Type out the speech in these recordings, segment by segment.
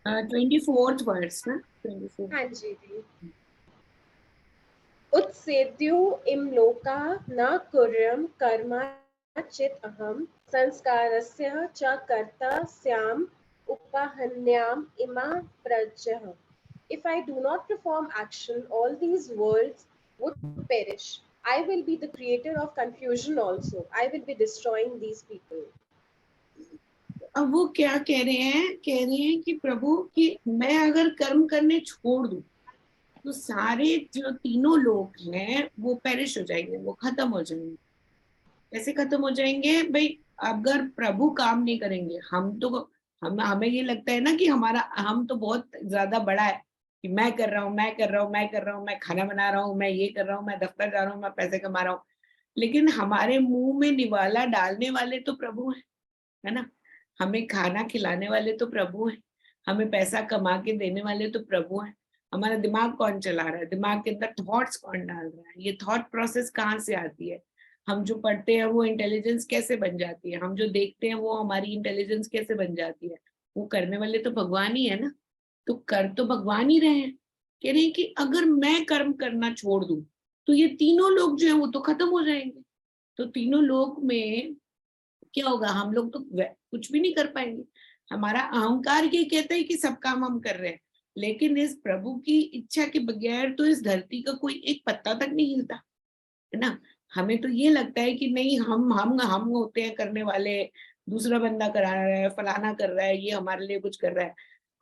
24th verse ना, 24। हाँ जी जी। उत्सेद्यो इम्लोका न कुर्यं कर्मा चित अहम संस्कारस्य च कर्ता स्याम उपहन्याम इमा प्रजः. If I do not perform action, all these worlds would perish. I will be the creator of confusion also. I will be destroying these people. अब वो क्या कह रहे हैं कि प्रभु कि मैं अगर कर्म करने छोड़ दूं तो सारे जो तीनों लोग हैं वो पेरिश हो जाएंगे, वो खत्म हो जाएंगे। कैसे खत्म हो जाएंगे भाई? अगर प्रभु काम नहीं करेंगे, हम तो हमें ये लगता है ना कि हमारा हम तो बहुत ज्यादा बड़ा है कि मैं कर रहा हूँ, मैं कर रहा हूँ, मैं कर रहा हूँ, मैं खाना बना रहा हूँ, मैं ये कर रहा हूँ, मैं दफ्तर जा रहा हूँ, मैं पैसे कमा रहा हूँ। लेकिन हमारे मुंह में निवाला डालने वाले तो प्रभु है ना? हमें खाना खिलाने वाले तो प्रभु हैं, हमें पैसा कमा के देने वाले तो प्रभु हैं। हमारा दिमाग कौन चला रहा है? दिमाग के अंदर थॉट्स कौन डाल रहा है? ये थॉट प्रोसेस कहाँ से आती है? हम जो पढ़ते हैं वो इंटेलिजेंस कैसे बन जाती है? हम जो देखते हैं वो हमारी इंटेलिजेंस कैसे बन जाती है? वो करने वाले तो भगवान ही है ना। तो कर तो भगवान ही रहे हैं। कह रहे हैं कि अगर मैं कर्म करना छोड़ दूं तो ये तीनों लोग जो है वो तो खत्म हो जाएंगे। तो तीनों लोग में क्या होगा? हम लोग तो कुछ भी नहीं कर पाएंगे। हमारा अहंकार ये कहता है कि सब काम हम कर रहे हैं, लेकिन इस प्रभु की इच्छा के बगैर तो इस धरती का कोई एक पत्ता तक नहीं हिलता, है ना? हमें तो ये लगता है कि नहीं, हम होते हैं करने वाले, दूसरा बंदा करा रहा है, फलाना कर रहा है, ये हमारे लिए कुछ कर रहा है।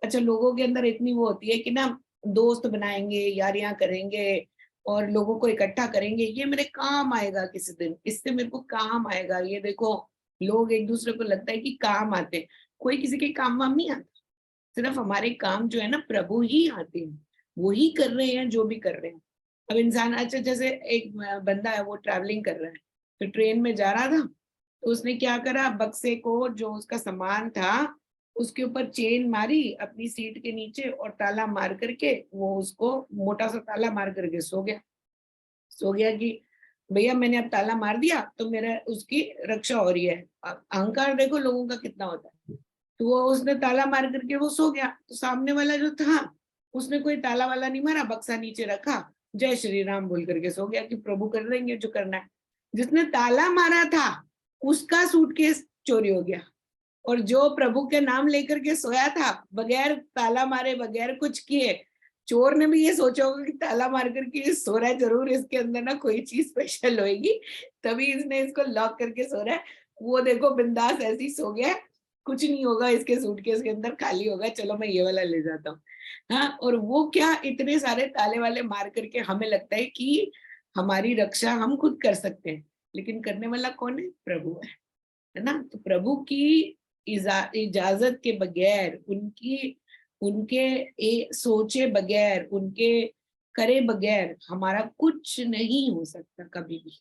अच्छा, लोगों के अंदर इतनी वो होती है कि ना दोस्त बनाएंगे, यारियां करेंगे और लोगों को इकट्ठा करेंगे, ये मेरे काम आएगा किसी दिन, इससे मेरे को काम आएगा। ये देखो, लोग एक दूसरे को लगता है कि काम आते हैं। कोई किसी के काम वाम नहीं आता। सिर्फ हमारे काम जो है ना प्रभु ही आते हैं, वो ही कर रहे हैं जो भी कर रहे हैं। अब इंसान, अच्छा जैसे एक बंदा है वो ट्रैवलिंग कर रहा है, तो ट्रेन में जा रहा था, तो उसने क्या करा, बक्से को जो उसका सामान था उसके ऊपर चेन मारी अपनी सीट के नीचे और ताला मार करके वो उसको मोटा सा ताला मार करके सो गया कि भैया मैंने अब ताला मार दिया तो मेरा उसकी रक्षा हो रही है। अहंकार देखो लोगों का कितना होता है। तो वो उसने ताला मार करके वो सो गया, तो सामने वाला जो था उसने कोई ताला वाला नहीं मारा, बक्सा नीचे रखा, जय श्री राम बोल करके सो गया कि प्रभु कर देंगे जो करना है। जिसने ताला मारा था उसका सूटकेस चोरी हो गया, और जो प्रभु के नाम लेकर के सोया था बगैर ताला मारे, बगैर कुछ किए, चोर ने भी ये सोचा होगा कि ताला मार करके सो रहा है, जरूर इसके अंदर ना कोई चीज स्पेशल होगी, तभी इसने इसको लॉक करके सो रहा है। वो देखो बिंदास ऐसे ही सो गया, कुछ नहीं होगा इसके सूटकेस के अंदर, खाली होगा, चलो मैं ये वाला ले जाता हूँ। हाँ, और वो क्या इतने सारे ताले वाले मार करके हमें लगता है कि हमारी रक्षा हम खुद कर सकते हैं, लेकिन करने वाला कौन है? प्रभु है ना? तो प्रभु की इजाजत के बगैर, उनकी उनके सोचे बगैर, उनके करे बगैर हमारा कुछ नहीं हो सकता कभी भी।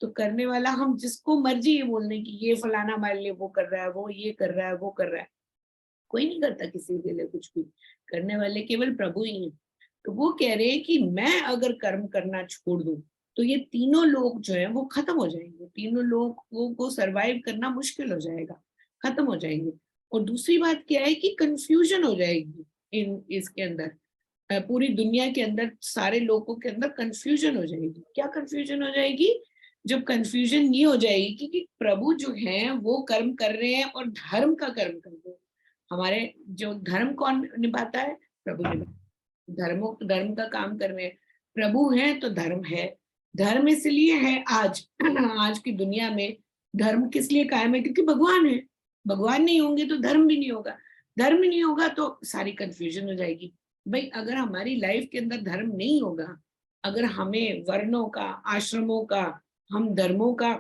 तो करने वाला हम जिसको मर्जी ये बोलने की ये फलाना हमारे लिए वो कर रहा है, वो ये कर रहा है, वो कर रहा है, कोई नहीं करता किसी के लिए कुछ भी। करने वाले केवल प्रभु ही हैं। तो वो कह रहे हैं कि मैं अगर कर्म करना छोड़ दूं तो ये तीनों लोग जो है वो खत्म हो जाएंगे, तीनों लोगों को सरवाइव करना मुश्किल हो जाएगा, खत्म हो जाएंगे। और दूसरी बात क्या है कि कंफ्यूजन हो जाएगी इन इसके अंदर, पूरी दुनिया के अंदर सारे लोगों के अंदर कंफ्यूजन हो जाएगी। क्या कंफ्यूजन हो जाएगी? जब कंफ्यूजन ये हो जाएगी कि प्रभु जो है वो कर्म कर रहे हैं और धर्म का कर्म कर रहे हैं। हमारे जो धर्म कौन निभाता है? प्रभु निभाता है। धर्म का काम कर रहे हैं, प्रभु है तो धर्म है। धर्म इसलिए है आज आज की दुनिया में धर्म किस लिए कायम है? क्योंकि भगवान है। भगवान नहीं होंगे तो धर्म भी नहीं होगा, धर्म नहीं होगा तो सारी कंफ्यूजन हो जाएगी। भाई अगर हमारी लाइफ के अंदर धर्म नहीं होगा, अगर हमें वर्णों का, आश्रमों का, हम धर्मों का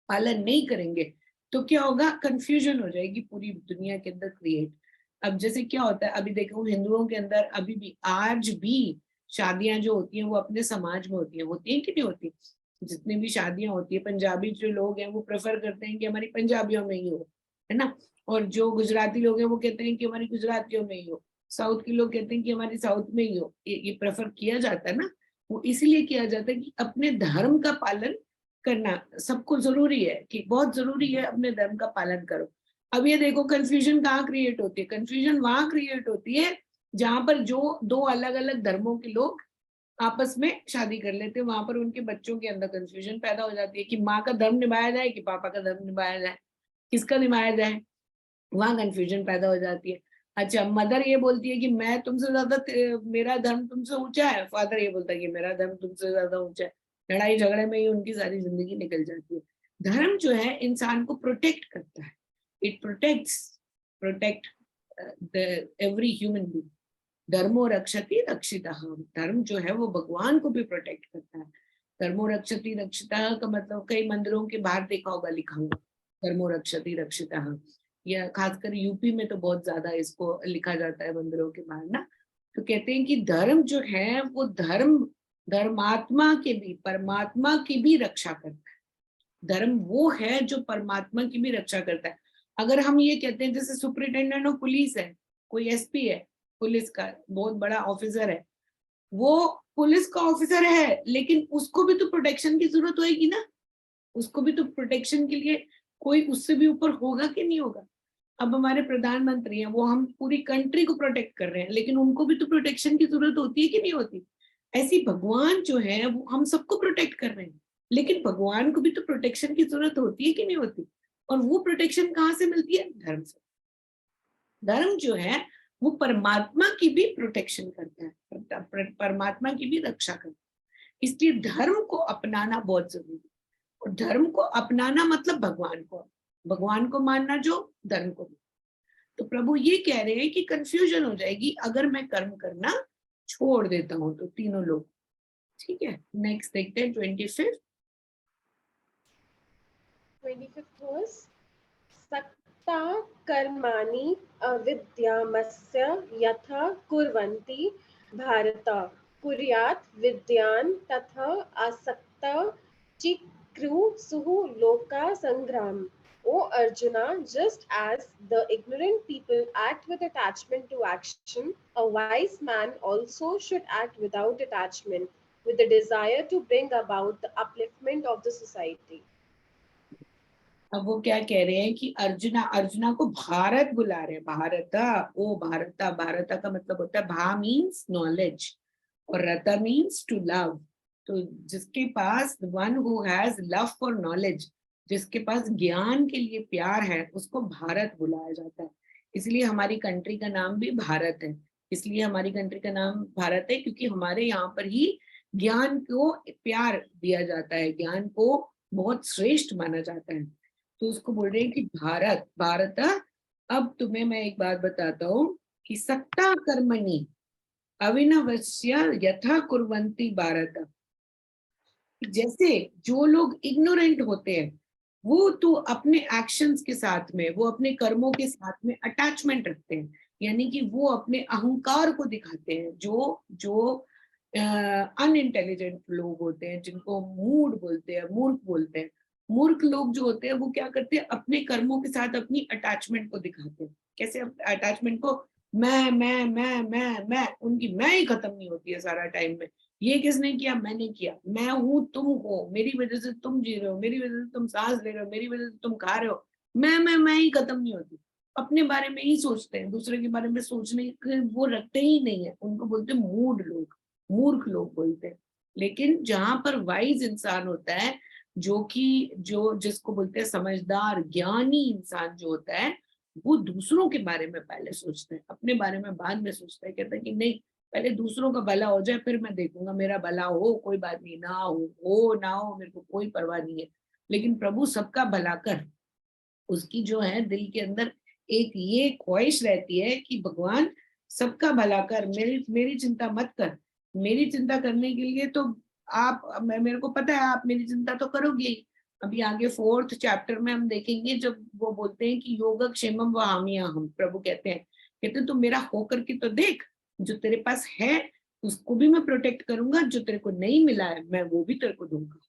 पालन नहीं करेंगे तो क्या होगा? कंफ्यूजन हो जाएगी पूरी दुनिया के अंदर क्रिएट। अब जैसे क्या होता है, अभी देखो हिंदुओं के अंदर अभी भी आज भी शादियां जो होती हैं वो अपने समाज में होती हैं कि नहीं होती? जितनी भी शादियां होती है, पंजाबी जो लोग हैं वो प्रेफर करते हैं कि हमारी पंजाबियों में ही हो, है ना? और जो गुजराती लोग हैं वो कहते हैं कि हमारी गुजरातियों में ही हो, साउथ के लोग कहते हैं कि हमारी साउथ में ही हो। ये प्रेफर किया जाता है ना, वो इसलिए किया जाता है कि अपने धर्म का पालन करना सबको जरूरी है, कि बहुत जरूरी है अपने धर्म का पालन करो। अब ये देखो कंफ्यूजन कहाँ क्रिएट होती है, कंफ्यूजन वहां क्रिएट होती है जहां पर जो दो अलग अलग धर्मों के लोग आपस में शादी कर लेते हैं, वहां पर उनके बच्चों के अंदर कंफ्यूजन पैदा हो जाती है कि माँ का धर्म निभाया जाए कि पापा का धर्म निभाया जाए, किसका निभाया जाए, वहां कंफ्यूजन पैदा हो जाती है। अच्छा, मदर ये बोलती है कि मैं तुमसे ज्यादा, मेरा धर्म तुमसे ऊंचा है, फादर ये बोलता है कि मेरा धर्म तुमसे ज्यादा ऊंचा है, लड़ाई झगड़े में ही उनकी सारी जिंदगी निकल जाती है। धर्म जो है इंसान को प्रोटेक्ट करता है, it protect the every human being. धर्मो रक्षति रक्षितः, धर्म जो है वो भगवान को भी प्रोटेक्ट करता है। धर्मो रक्षति रक्षितः का मतलब कई मंदिरों के बाहर देखा होगा लिखा हुआ धर्मो रक्षति रक्षितः, या खासकर यूपी में तो बहुत ज्यादा इसको लिखा जाता है मंदिरों के बाहर ना। तो कहते हैं कि धर्म जो है वो धर्मात्मा के भी परमात्मा की भी रक्षा करता है। धर्म वो है जो परमात्मा की भी रक्षा करता है। अगर हम ये कहते हैं जैसे सुपरिटेंडेंट ऑफ पुलिस है, कोई एसपी है, पुलिस का बहुत बड़ा ऑफिसर है, वो पुलिस का ऑफिसर है लेकिन उसको भी तो प्रोटेक्शन की जरूरत होगी ना, उसको भी तो प्रोटेक्शन के लिए कोई उससे भी ऊपर होगा कि नहीं होगा। अब हमारे प्रधानमंत्री हैं, वो हम पूरी कंट्री को प्रोटेक्ट कर रहे हैं, लेकिन उनको भी तो प्रोटेक्शन की जरूरत होती है कि नहीं होती। ऐसी भगवान जो है वो हम सबको प्रोटेक्ट कर रहे हैं, लेकिन भगवान को भी तो प्रोटेक्शन की जरूरत होती है कि नहीं होती। और वो प्रोटेक्शन कहाँ से मिलती है? धर्म से। धर्म जो है वो परमात्मा की भी प्रोटेक्शन करता है, परमात्मा की भी रक्षा करता है। इसलिए धर्म को अपनाना बहुत जरूरी है। और धर्म को अपनाना मतलब भगवान को मानना, जो धर्म को भी। तो प्रभु ये कह रहे हैं कि कंफ्यूजन हो जाएगी अगर मैं कर्म करना छोड़ देता हूं तो, तीनों लोग। ठीक है, नेक्स्ट देखते हैं 25th वर्स। सक्ता कर्माणि अविद्यामस्य यथा कुर्वन्ति भारत कुर्यात् विद्यान् तथा आसक्ता चिक्रुसुः लोका संग्राम। O Arjuna, just as the ignorant people act with attachment to action, a wise man also should act without attachment, with the desire to bring about the upliftment of the society. अब वो क्या कह रहे हैं कि अर्जुना को भारत बुला रहे हैं। भारता, ओ भारता। भारता का मतलब होता है, भा मीन्स नॉलेज और रता मीन्स टू लव। तो जिसके पास, one who has love for knowledge, जिसके पास ज्ञान के लिए प्यार है, उसको भारत बुलाया जाता है। इसलिए हमारी कंट्री का नाम भी भारत है। इसलिए हमारी कंट्री का नाम भारत है क्योंकि हमारे यहाँ पर ही ज्ञान को प्यार दिया जाता है, ज्ञान को बहुत श्रेष्ठ माना जाता है। तो उसको बोल रहे हैं कि भारत। अब तुम्हें मैं एक बात बताता हूँ कि सक्ता कर्मणि अविनवस्य यथा कुर्वन्ति भारत। जैसे जो लोग इग्नोरेंट होते हैं वो तो अपने एक्शंस के साथ में, वो अपने कर्मों के साथ में अटैचमेंट रखते हैं, यानी कि वो अपने अहंकार को दिखाते हैं। जो अनइंटेलिजेंट लोग होते हैं, जिनको मूड बोलते हैं, मूर्ख बोलते हैं, मूर्ख लोग जो होते हैं वो क्या करते हैं, अपने कर्मों के साथ अपनी अटैचमेंट को दिखाते हैं। कैसे अटैचमेंट को? मैं, उनकी मैं ही खत्म नहीं होती है सारा टाइम में। ये किसने किया? मैंने किया। मैं हूँ, तुम हो, मेरी वजह से तुम जी रहे हो, मेरी वजह से तुम सांस ले रहे हो, मेरी वजह से तुम खा रहे हो। मैं ही खत्म नहीं होती। अपने बारे में ही सोचते हैं, दूसरे के बारे में सोचने के वो रखते ही नहीं है। उनको बोलते हैं मूड लोग, मूर्ख लोग बोलते हैं। लेकिन जहां पर वाइज इंसान होता है, जो जिसको बोलते हैं समझदार ज्ञानी इंसान जो होता है, वो दूसरों के बारे में पहले सोचते हैं, अपने बारे में बाद में सोचते हैं। कहते हैं कि नहीं, पहले दूसरों का भला हो जाए फिर मैं देखूंगा, मेरा भला हो कोई बात नहीं, ना हो ना हो मेरे को कोई परवाह नहीं है। लेकिन प्रभु सबका भला कर, उसकी जो है दिल के अंदर एक ये ख्वाहिश रहती है कि भगवान सबका भला कर, मेरी चिंता मत कर। मेरी चिंता करने के लिए तो आप, मेरे को पता है आप मेरी चिंता तो करोगे ही। अभी आगे 4th चैप्टर में हम देखेंगे जब वो बोलते हैं कि योगक्षेमम वहामिया हम, प्रभु कहते तुम मेरा होकर के तो देख, जो तेरे पास है उसको भी मैं प्रोटेक्ट करूंगा, जो तेरे को नहीं मिला है मैं वो भी तेरे को दूंगा।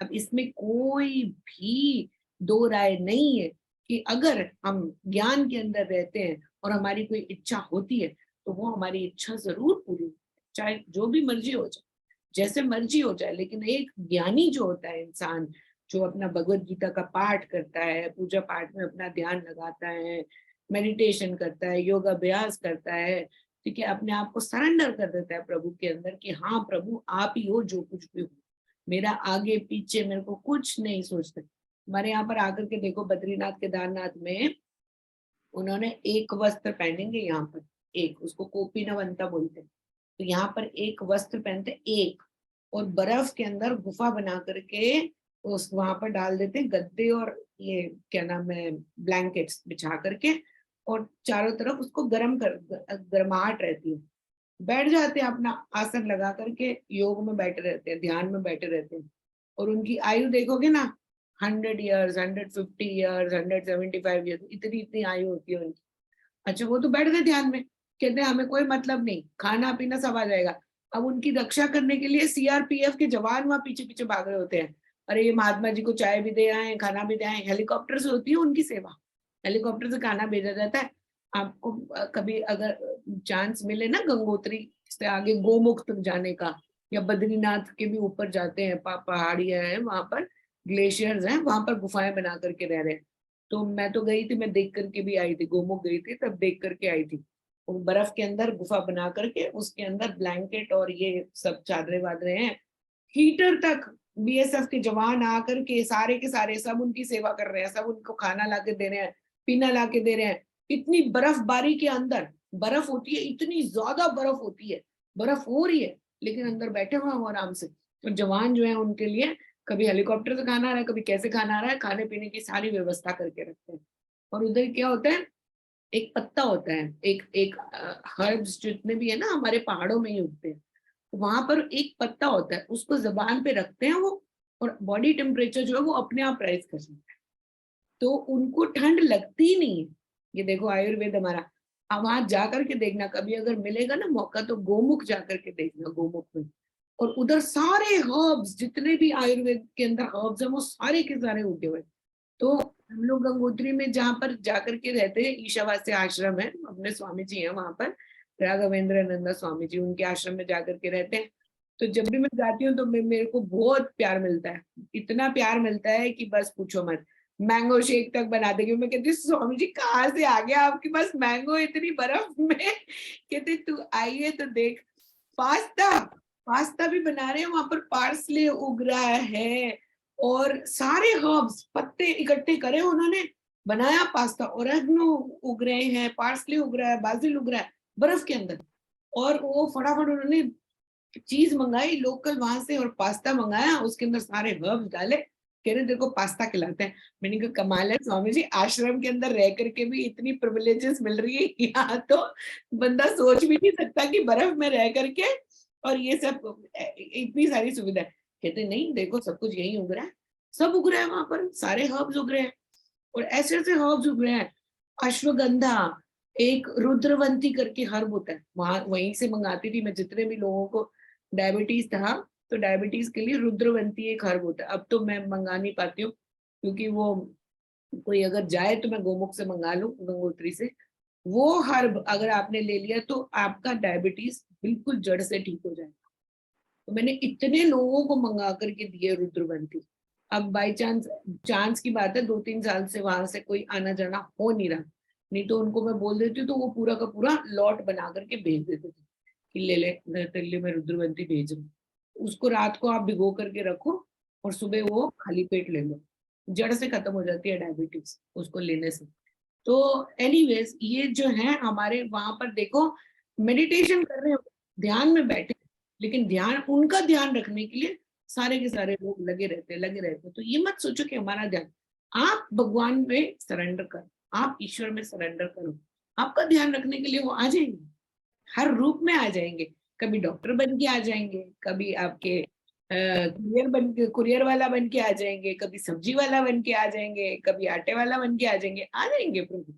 अब इसमें कोई भी दो राय नहीं है कि अगर हम ज्ञान के अंदर रहते हैं और हमारी कोई इच्छा होती है तो वो हमारी इच्छा जरूर पूरी होती है, चाहे जो भी मर्जी हो जाए, जैसे मर्जी हो जाए। लेकिन एक ज्ञानी जो होता है इंसान, जो अपना भगवत गीता का पाठ करता है, पूजा पाठ में अपना ध्यान लगाता है, मेडिटेशन करता है, योग अभ्यास करता है, ठीक है, अपने आप को सरेंडर कर देता है प्रभु के अंदर कि हाँ प्रभु आप ही हो, जो कुछ भी हो, मेरा आगे पीछे मेरे को कुछ नहीं सोचता। हमारे यहाँ पर आकर के देखो, बद्रीनाथ केदारनाथ में उन्होंने एक वस्त्र पहनेंगे, यहाँ पर एक, उसको कोपिनवंता बोलते हैं। तो यहाँ पर एक वस्त्र पहनते एक, और बर्फ के अंदर गुफा बना करके उस वहां पर डाल देते गद्दे और ये क्या नाम है ब्लैंकेट्स बिछा करके, और चारों तरफ उसको गर्माहट रहती है, बैठ जाते हैं अपना आसन लगा करके, योग में बैठे रहते हैं, ध्यान में बैठे रहते हैं। और उनकी आयु देखोगे ना, 100 ईयर्स, 150 ईयर्स, 175 ईयर्स, इतनी इतनी आयु होती है उनकी। अच्छा, वो तो बैठ गए ध्यान में, कहते हैं हमें कोई मतलब नहीं, खाना पीना सब आ जाएगा। अब उनकी रक्षा करने के लिए सीआरपीएफ के जवान वहां पीछे पीछे भाग रहे होते हैं, अरे ये महात्मा जी को चाय भी दे आए, खाना भी दे आए, हेलीकॉप्टर से होती है उनकी सेवा, हेलीकॉप्टर से खाना भेजा जाता है। आपको कभी अगर चांस मिले ना गंगोत्री से आगे गोमुख तक जाने का, या बद्रीनाथ के भी ऊपर जाते हैं, पहाड़ियां हैं वहां पर, ग्लेशियर्स हैं वहां पर, गुफाएं बना करके रह रहे हैं। तो मैं तो गई थी, मैं देख करके भी आई थी, गोमुख गई थी तब देख करके आई थी। वो बर्फ के अंदर गुफा बना करके, उसके अंदर ब्लैंकेट और ये सब चादरें वादरे हैं, हीटर तक बीएसएफ के जवान आकर के सारे के सारे सब उनकी सेवा कर रहे हैं, सब उनको खाना ला के दे रहे हैं, पीना ला के दे रहे हैं। इतनी बर्फबारी के अंदर, बर्फ होती है, इतनी ज्यादा बर्फ होती है, बर्फ हो रही है, लेकिन अंदर बैठे हुए हैं आराम से। तो जवान जो है उनके लिए कभी हेलीकॉप्टर से खाना आ रहा है, कभी कैसे खाना आ रहा है, खाने पीने की सारी व्यवस्था करके रखते हैं। और उधर क्या होता है, एक पत्ता होता है, एक एक हर्ब्स जितने भी है ना हमारे पहाड़ों में ही उगते हैं, वहां पर एक पत्ता होता है, उसको जबान पे रखते हैं वो, और बॉडी टेम्परेचर जो है वो अपने आप राइज कर सकता है, तो उनको ठंड लगती ही नहीं है। ये देखो आयुर्वेद हमारा, अब वहां जाकर के देखना, कभी अगर मिलेगा ना मौका तो गोमुख जाकर के देखना, गोमुख में, और उधर सारे हर्ब्स जितने भी आयुर्वेद के अंदर हर्ब्स है वो सारे के सारे उगे हुए। तो हम लोग गंगोत्री में जहाँ पर जाकर के रहते हैं, ईशावास्य आश्रम है, अपने स्वामी जी हैं वहां पर, राघवेंद्र नंदा स्वामी जी, उनके आश्रम में जाकर के रहते हैं। तो जब भी मैं जाती हूँ तो मेरे को बहुत प्यार मिलता है, इतना प्यार मिलता है कि बस पूछो मत। मैंगो शेक तक बना देंगे, मैं कहती स्वामी जी कहाँ से आ गया आपके पास मैंगो इतनी बर्फ में, कहते तू आइए तो देख। पास्ता, पास्ता भी बना रहे हैं वहां पर, पार्सले उग रहा है, और सारे हर्ब्स पत्ते इकट्ठे करे उन्होंने, बनाया पास्ता, ओरेगनो उग रहे हैं, पार्सले उग रहा है, बाजिल उग रहा है बर्फ के अंदर। और वो फटाफट उन्होंने चीज मंगाई लोकल वहां से, और पास्ता मंगाया, उसके अंदर सारे हर्ब्स डाले, कह रहे तेरे को पास्ता खिलाते हैं। मैंने कहा कमाल है स्वामी जी, आश्रम के अंदर रह करके भी इतनी प्रिविलेजेस मिल रही है, यहाँ तो बंदा सोच भी नहीं सकता कि बर्फ में रह करके और ये सब इतनी सारी सुविधा है। कहते नहीं देखो सब कुछ यही उग रहा है, सब उग रहा है वहां पर, सारे हर्ब्स उग रहे हैं, और ऐसे ऐसे हर्ब्स उग रहे हैं। अश्वगंधा, एक रुद्रवंती करके हर्ब होता है, वहां वहीं से मंगाती थी मैं, जितने भी लोगों को डायबिटीज था तो डायबिटीज के लिए रुद्रवंती एक हर्ब होता है। अब तो मैं मंगा नहीं पाती हूँ, क्योंकि वो कोई अगर जाए तो मैं गोमुख से मंगा लूं, गंगोत्री से। वो हर्ब अगर आपने ले लिया तो आपका डायबिटीज बिल्कुल जड़ से ठीक हो जाएगा। तो मैंने इतने लोगों को मंगा करके दिए रुद्रवंती। अब बाई चांस, चांस की बात है 2-3 साल से वहां से कोई आना जाना हो नहीं रहा, नहीं तो उनको मैं बोल देती तो वो पूरा का पूरा लॉट बना करके भेज देते थे कि ले ले तेरे लिए मैं रुद्रवंती भेज रहा हूँ। उसको रात को आप भिगो करके रखो, और सुबह वो खाली पेट ले लो, जड़ से खत्म हो जाती है डायबिटीज उसको लेने से। तो एनीवेज ये जो है हमारे वहां पर देखो, मेडिटेशन कर रहे हो, ध्यान में बैठे, लेकिन ध्यान, उनका ध्यान रखने के लिए सारे के सारे लोग लगे रहते हैं। तो ये मत सोचो कि हमारा ध्यान, आप भगवान में सरेंडर करो, आप ईश्वर में सरेंडर करो, आपका ध्यान रखने के लिए वो आ जाएंगे, हर रूप में आ जाएंगे। कभी डॉक्टर बन के आ जाएंगे, कभी आपके कुरियर वाला बन के आ जाएंगे, कभी सब्जी वाला बन के आ जाएंगे, कभी आटे वाला बन के आ जाएंगे प्रभु,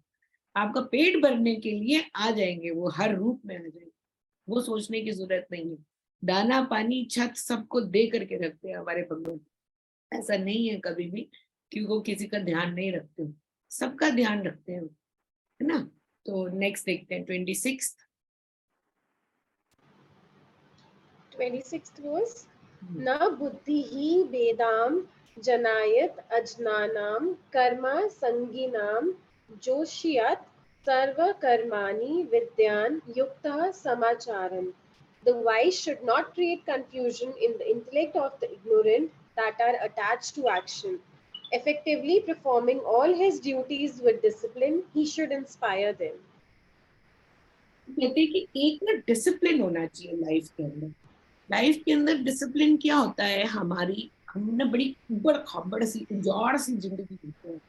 आपका पेट भरने के लिए आ जाएंगे, वो हर रूप में आ जाएंगे। वो सोचने की जरूरत नहीं है। दाना पानी छत सबको दे करके रखते हैं हमारे भगवान, ऐसा नहीं है कभी भी कि वो किसी का ध्यान नहीं रखते हो, सबका ध्यान रखते हैं, है ना। तो नेक्स्ट देखते हैं 26th। 26th was न बुद्धि ही वेदाम जनायत अजनानां कर्म संगीनां जोषियत सर्वकर्माणि विद्यान युक्तः समाचारम्. The wise should not create confusion in the intellect of the ignorant that are attached to action. Effectively performing all his duties with discipline, he should inspire them. कहते हैं कि एक ना डिसिप्लिन होना चाहिए लाइफ के अंदर। लाइफ के अंदर डिसिप्लिन क्या होता है, हमारी हमने बड़ी उबड़ खाबड़ सी उजाड़ सी जिंदगी जीते हैं,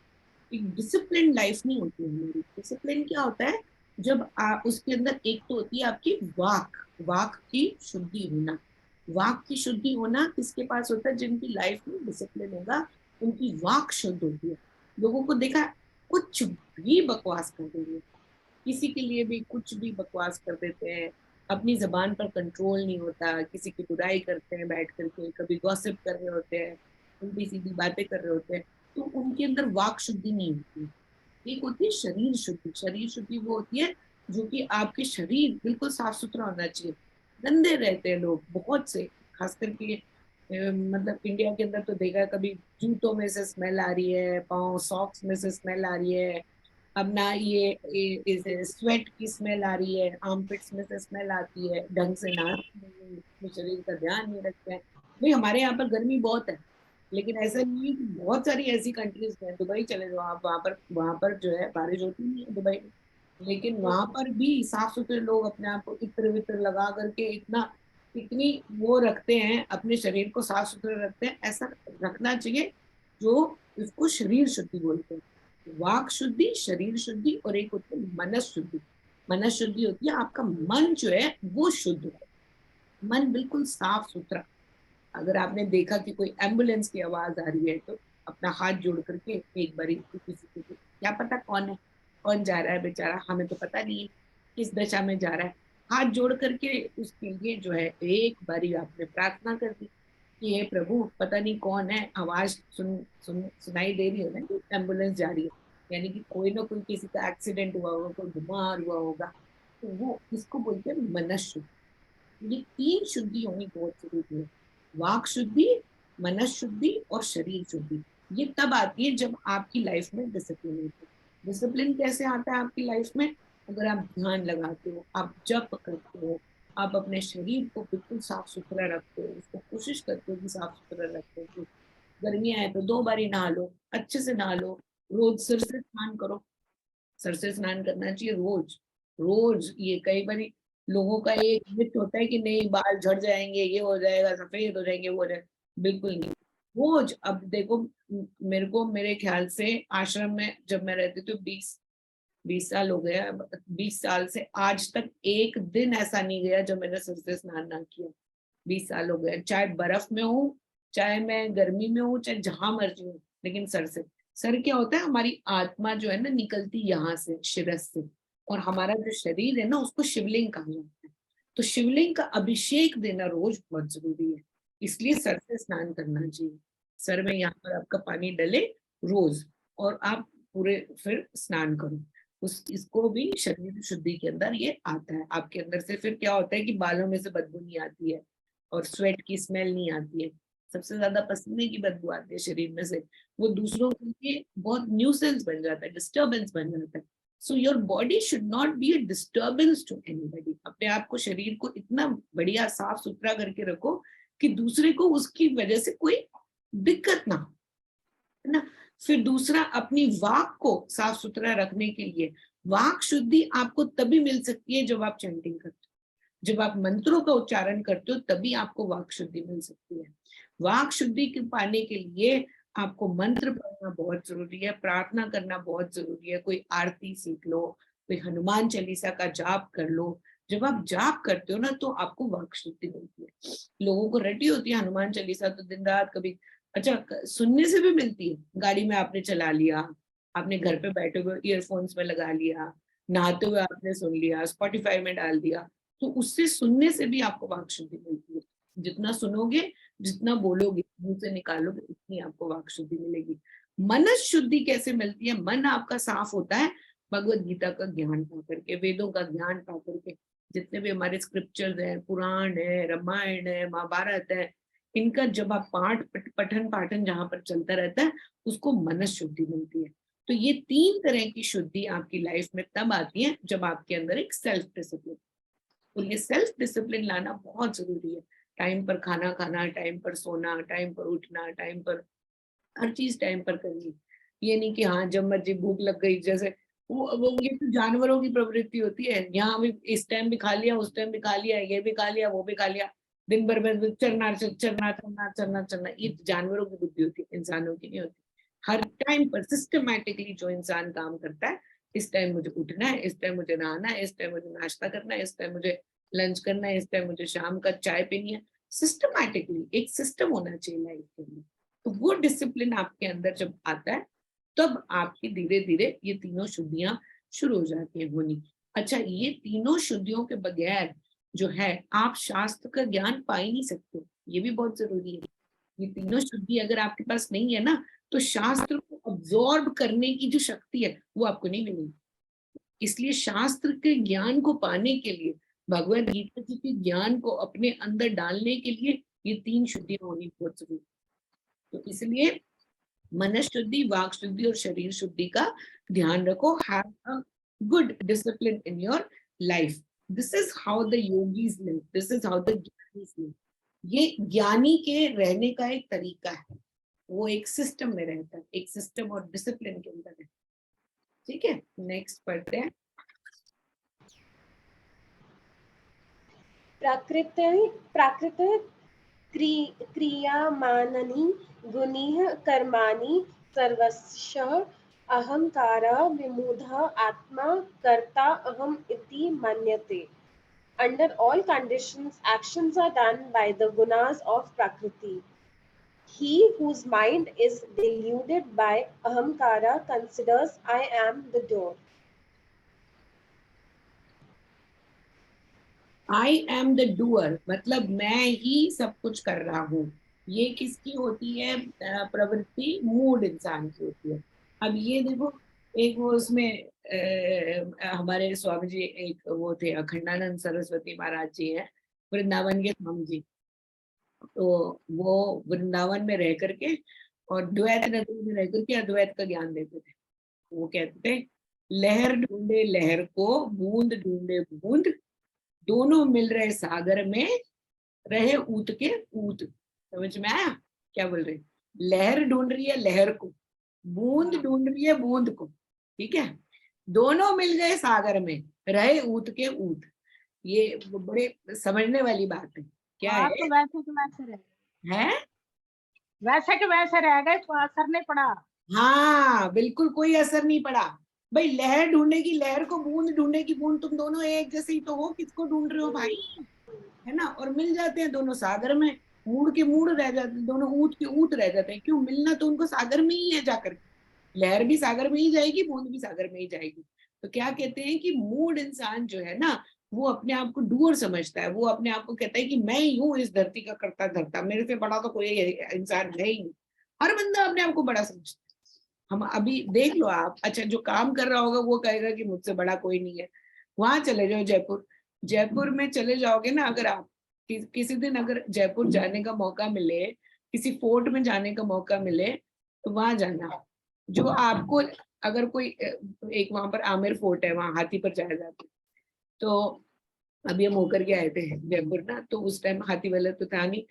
एक डिसिप्लिन लाइफ नहीं होती हमारी। डिसिप्लिन क्या होता है, जब उसके अंदर एक तो होती है आपकी वाक, वाक की शुद्धि होना। वाक की शुद्धि होना किसके पास होता है, जिनकी लाइफ में डिसिप्लिन होगा उनकी वाक शुद्ध होती है। लोगों को देखा कुछ भी बकवास कर देंगे, किसी के लिए भी कुछ भी बकवास कर देते हैं, अपनी जबान पर कंट्रोल नहीं होता, किसी की बुराई करते हैं बैठ करके, कभी गॉसिप कर रहे होते हैं, उल्टी सीधी बातें कर रहे होते हैं, तो उनके अंदर वाक शुद्धि नहीं होती। एक होती है शरीर शुद्धि। शरीर शुद्धि वो होती है जो कि आपके शरीर बिल्कुल साफ सुथरा होना चाहिए। गंदे रहते हैं लोग बहुत से, खास करके मतलब इंडिया के अंदर तो देखा है, कभी जूतों में से स्मेल आ रही है, पाँव सॉक्स में से स्मेल आ रही है, अब ना ये स्वेट की स्मेल आ रही है, आर्मपिट्स में से स्मेल आती है, ढंग से नहाते नहीं, अपने शरीर का ध्यान नहीं रखते हैं। भाई हमारे यहाँ पर गर्मी बहुत है, लेकिन ऐसा नहीं है कि बहुत सारी ऐसी कंट्रीज में, दुबई चले जाओ आप, वहां पर जो है बारिश होती नहीं है दुबई में, लेकिन वहां पर भी साफ सुथरे लोग अपने आप को इत्र वित्र लगा करके इतना इतनी वो रखते हैं, अपने शरीर को साफ सुथरा रखते हैं। ऐसा रखना चाहिए, जो इसको शरीर शुद्धि बोलते हैं। वाक शुद्धि, शरीर शुद्धि, और एक होती है मनस शुद्धि। मनस शुद्धि होती है आपका मन जो है वो शुद्ध है, मन बिल्कुल साफ सुथरा। अगर आपने देखा कि कोई एम्बुलेंस की आवाज आ रही है तो अपना हाथ जोड़ करके एक बारी किसी को, क्या पता कौन है, कौन जा रहा है बेचारा, हमें तो पता नहीं है किस दशा में जा रहा है, हाथ जोड़ करके उसके लिए जो है एक बारी आपने प्रार्थना कर दी कि हे प्रभु, पता नहीं कौन है, आवाज सुनाई दे रही है ना कि एम्बुलेंस जा रही है, यानी कि कोई ना कोई किसी का एक्सीडेंट हुआ होगा, कोई बीमार हुआ होगा, तो वो इसको बोलते हैं मनस शुद्धि। ये तीन शुद्धि होनी बहुत जरूरी है, वाक शुद्धि, मनस शुद्धि और शरीर शुद्धि। ये तब आती है जब आपकी लाइफ में डिसिप्लिन होता है। डिसिप्लिन कैसे आता है आपकी लाइफ में, अगर आप ध्यान लगाते हो, आप जप करते हो, आप अपने शरीर को बिल्कुल साफ सुथरा रखते हो, उसको कोशिश करते हो कि साफ सुथरा रखते हो। गर्मियां है तो 2 बारी नहा लो, अच्छे से नहा लो, रोज सिर से स्नान करो। सर से स्नान करना चाहिए रोज। रोज, ये कई बारी लोगों का एक मिथ होता है कि नहीं बाल झड़ जाएंगे, ये हो जाएगा, सफेद हो जाएंगे, वो हो जाएगा, बिल्कुल नहीं। रोज, अब देखो मेरे को, मेरे ख्याल से आश्रम में जब मैं रहती थी 20 साल हो गया, 20 साल से आज तक एक दिन ऐसा नहीं गया जब मैंने सर से स्नान ना किया। 20 साल हो गए, चाहे बर्फ में हूँ, चाहे मैं गर्मी में हूँ, चाहे जहां मर्जी हूँ, लेकिन सर से। सर क्या होता है, हमारी आत्मा जो है ना निकलती यहाँ से, शिरस से, और हमारा जो शरीर है ना उसको शिवलिंग कहा जाता है। तो शिवलिंग का अभिषेक देना रोज बहुत जरूरी है, इसलिए सर से स्नान करना चाहिए। सर में यहाँ पर आपका पानी डले रोज, और आप पूरे फिर स्नान करो। उस इसको भी शरीर शुद्धि के अंदर ये आता है। आपके अंदर से फिर क्या होता है कि बालों में से बदबू नहीं आती है, और स्वेट की स्मेल नहीं आती है। सबसे ज्यादा पसीने की बदबू आती है शरीर में से, वो दूसरों के लिए बहुत न्यूसेंस बन जाता है, डिस्टर्बेंस बन जाता है। So your body should not be a disturbance to anybody. अपने आप को, शरीर को इतना बढ़िया साफ सुथरा करके रखो कि दूसरे को उसकी वजह से कोई दिक्कत ना हो, है ना। फिर दूसरा, अपनी वाक को साफ सुथरा रखने के लिए, वाक शुद्धि आपको तभी मिल सकती है जब आप चैंटिंग करते हो, जब आप मंत्रों का उच्चारण करते हो, तभी आपको वाक शुद्धि मिल सकती है। वाक शुद्धि के पाने के लिए आपको मंत्र पढ़ना बहुत जरूरी है, प्रार्थना करना बहुत जरूरी है, कोई आरती सीख लो, कोई हनुमान चालीसा का जाप कर लो। जब आप जाप करते हो ना तो आपको वाक शुद्धि मिलती है। लोगों को रटी होती है हनुमान चालीसा तो दिन रात, कभी अच्छा सुनने से भी मिलती है, गाड़ी में आपने चला लिया, आपने घर पे बैठे हुए ईयरफोन्स में लगा लिया, नहाते हुए आपने सुन लिया, स्पॉटिफाई में डाल दिया, तो उससे सुनने से भी आपको वाक शुद्धि मिलती है। जितना सुनोगे, जितना बोलोगे, मुंह से निकालोगे, उतनी आपको वाक शुद्धि मिलेगी। मनस शुद्धि कैसे मिलती है, मन आपका साफ होता है भगवत गीता का ज्ञान पा करके, वेदों का ज्ञान पा करके। जितने भी हमारे स्क्रिप्चर्स हैं, पुराण है, रामायण है, महाभारत है, इनका जब आप पठन पाठन जहां पर चलता रहता है उसको मनस शुद्धि मिलती है। तो ये 3 तरह की शुद्धि आपकी लाइफ में तब आती है जब आपके अंदर एक सेल्फ डिसिप्लिन। और ये सेल्फ डिसिप्लिन लाना बहुत जरूरी है। टाइम पर खाना खाना, टाइम पर सोना, टाइम पर उठना, टाइम पर हर चीज टाइम पर करनी। ये नहीं कि हाँ जब मर्जी भूख लग गई, जैसे वो ये तो जानवरों की प्रवृत्ति होती है, यहाँ भी इस टाइम भी खा लिया, उस टाइम भी खा लिया, ये भी खा लिया, वो भी खा लिया, दिन भर में चरना चरना चरना चरना चरना। ये जानवरों की बुद्धि होती है, इंसानों की नहीं होती। हर टाइम पर सिस्टमैटिकली जो इंसान काम करता है, इस टाइम मुझे उठना है, इस टाइम मुझे नहाना है, इस टाइम मुझे नाश्ता करना है, इस टाइम मुझे लंच करना है, इस टाइम मुझे शाम का चाय पीनी है। सिस्टमैटिकली एक सिस्टम होना चाहिए लाइफ के लिए। तो वो डिसिप्लिन आपके अंदर जब आता है तब आपकी धीरे धीरे ये तीनों शुद्धियां शुरू हो जाती है होनी। अच्छा, ये तीनों शुद्धियों के बगैर जो है आप शास्त्र का ज्ञान पा ही नहीं सकते। ये भी बहुत जरूरी है। ये तीनों शुद्धि अगर आपके पास नहीं है ना, तो शास्त्र को अब्सॉर्ब करने की जो शक्ति है वो आपको नहीं मिलेगी। इसलिए शास्त्र के ज्ञान को पाने के लिए, भगवत गीता जी के ज्ञान को अपने अंदर डालने के लिए ये 3 शुद्धियां होनी बहुत जरूरी है। तो इसलिए मन शुद्धि, वाक शुद्धि और शरीर शुद्धि का ध्यान रखो। Have a good discipline in your life. This is how the yogis live, this is how the Giani's live. ये ज्ञानी के रहने का एक तरीका है। वो एक सिस्टम में रहता है, एक सिस्टम और डिसिप्लिन के अंदर है। ठीक है, नेक्स्ट पढ़ते हैं। प्राकृत क्रियमाणानि गुणैः कर्माणि सर्वशः अहंकारः विमूढः आत्मा कर्ता अहम् इति मन्यते. Under all conditions, actions are done by the gunas of Prakriti. He whose mind is deluded by ahamkara considers I am the door. I am the doer, मतलब मैं ही सब कुछ कर रहा हूँ। ये किसकी होती है प्रवृत्ति? मूड इंसान की होती है। अब ये देखो, एक वो उसमें हमारे स्वामी जी एक वो थे, अखंडानंद सरस्वती महाराज जी हैं, वृंदावन के स्वामी जी। तो वो वृंदावन में रह करके और द्वैत नगरी में रह करके अद्वैत का ज्ञान देते थे। वो कहते थे, लहर ढूंढे लहर को, बूंद ढूंढे बूंद, दोनों मिल रहे सागर में, रहे ऊत के ऊत। समझ में आया क्या बोल रहे? लहर ढूंढ रही है लहर को, बूंद ढूंढ रही है बूंद को, ठीक है, दोनों मिल गए सागर में, रहे ऊत के ऊत। ये बड़े समझने वाली बात है। क्या है? तो वैसे के वैसे रह है वैसे के वैसे रह गए, तो असर नहीं पड़ा। हाँ, बिल्कुल कोई असर नहीं पड़ा। भाई लहर ढूंढने की लहर को, बूंद ढूंढने की बूंद, तुम दोनों एक जैसे ही तो हो, किसको ढूंढ रहे हो भाई? है ना? और मिल जाते हैं दोनों सागर में, मूड के मूड रह जाते हैं, दोनों ऊत के ऊत रह जाते हैं। क्यों? मिलना तो उनको सागर में ही है जाकर के। लहर भी सागर में ही जाएगी, बूंद भी सागर में ही जाएगी। तो क्या कहते हैं कि मूड इंसान जो है ना, वो अपने आप को डूअर समझता है। वो अपने आप को कहता है कि मैं ही हूँ इस धरती का करता धरता, मेरे से बड़ा तो कोई इंसान है ही नहीं। हर बंदा अपने आप को बड़ा समझता है। हम अभी देख लो आप, अच्छा जो काम कर रहा होगा वो कहेगा कि मुझसे बड़ा कोई नहीं है। वहां चले जाओ जयपुर, जयपुर में चले जाओगे ना अगर आप, किसी दिन अगर जयपुर जाने का मौका मिले, किसी फोर्ट में जाने का मौका मिले, तो वहां जाना। जो आपको अगर कोई एक वहां पर आमेर फोर्ट है, वहां हाथी पर जाया जाता है। तो अभी हम होकर के आए थे जयपुर ना, तो उस टाइम हाथी वाला तो था नहीं।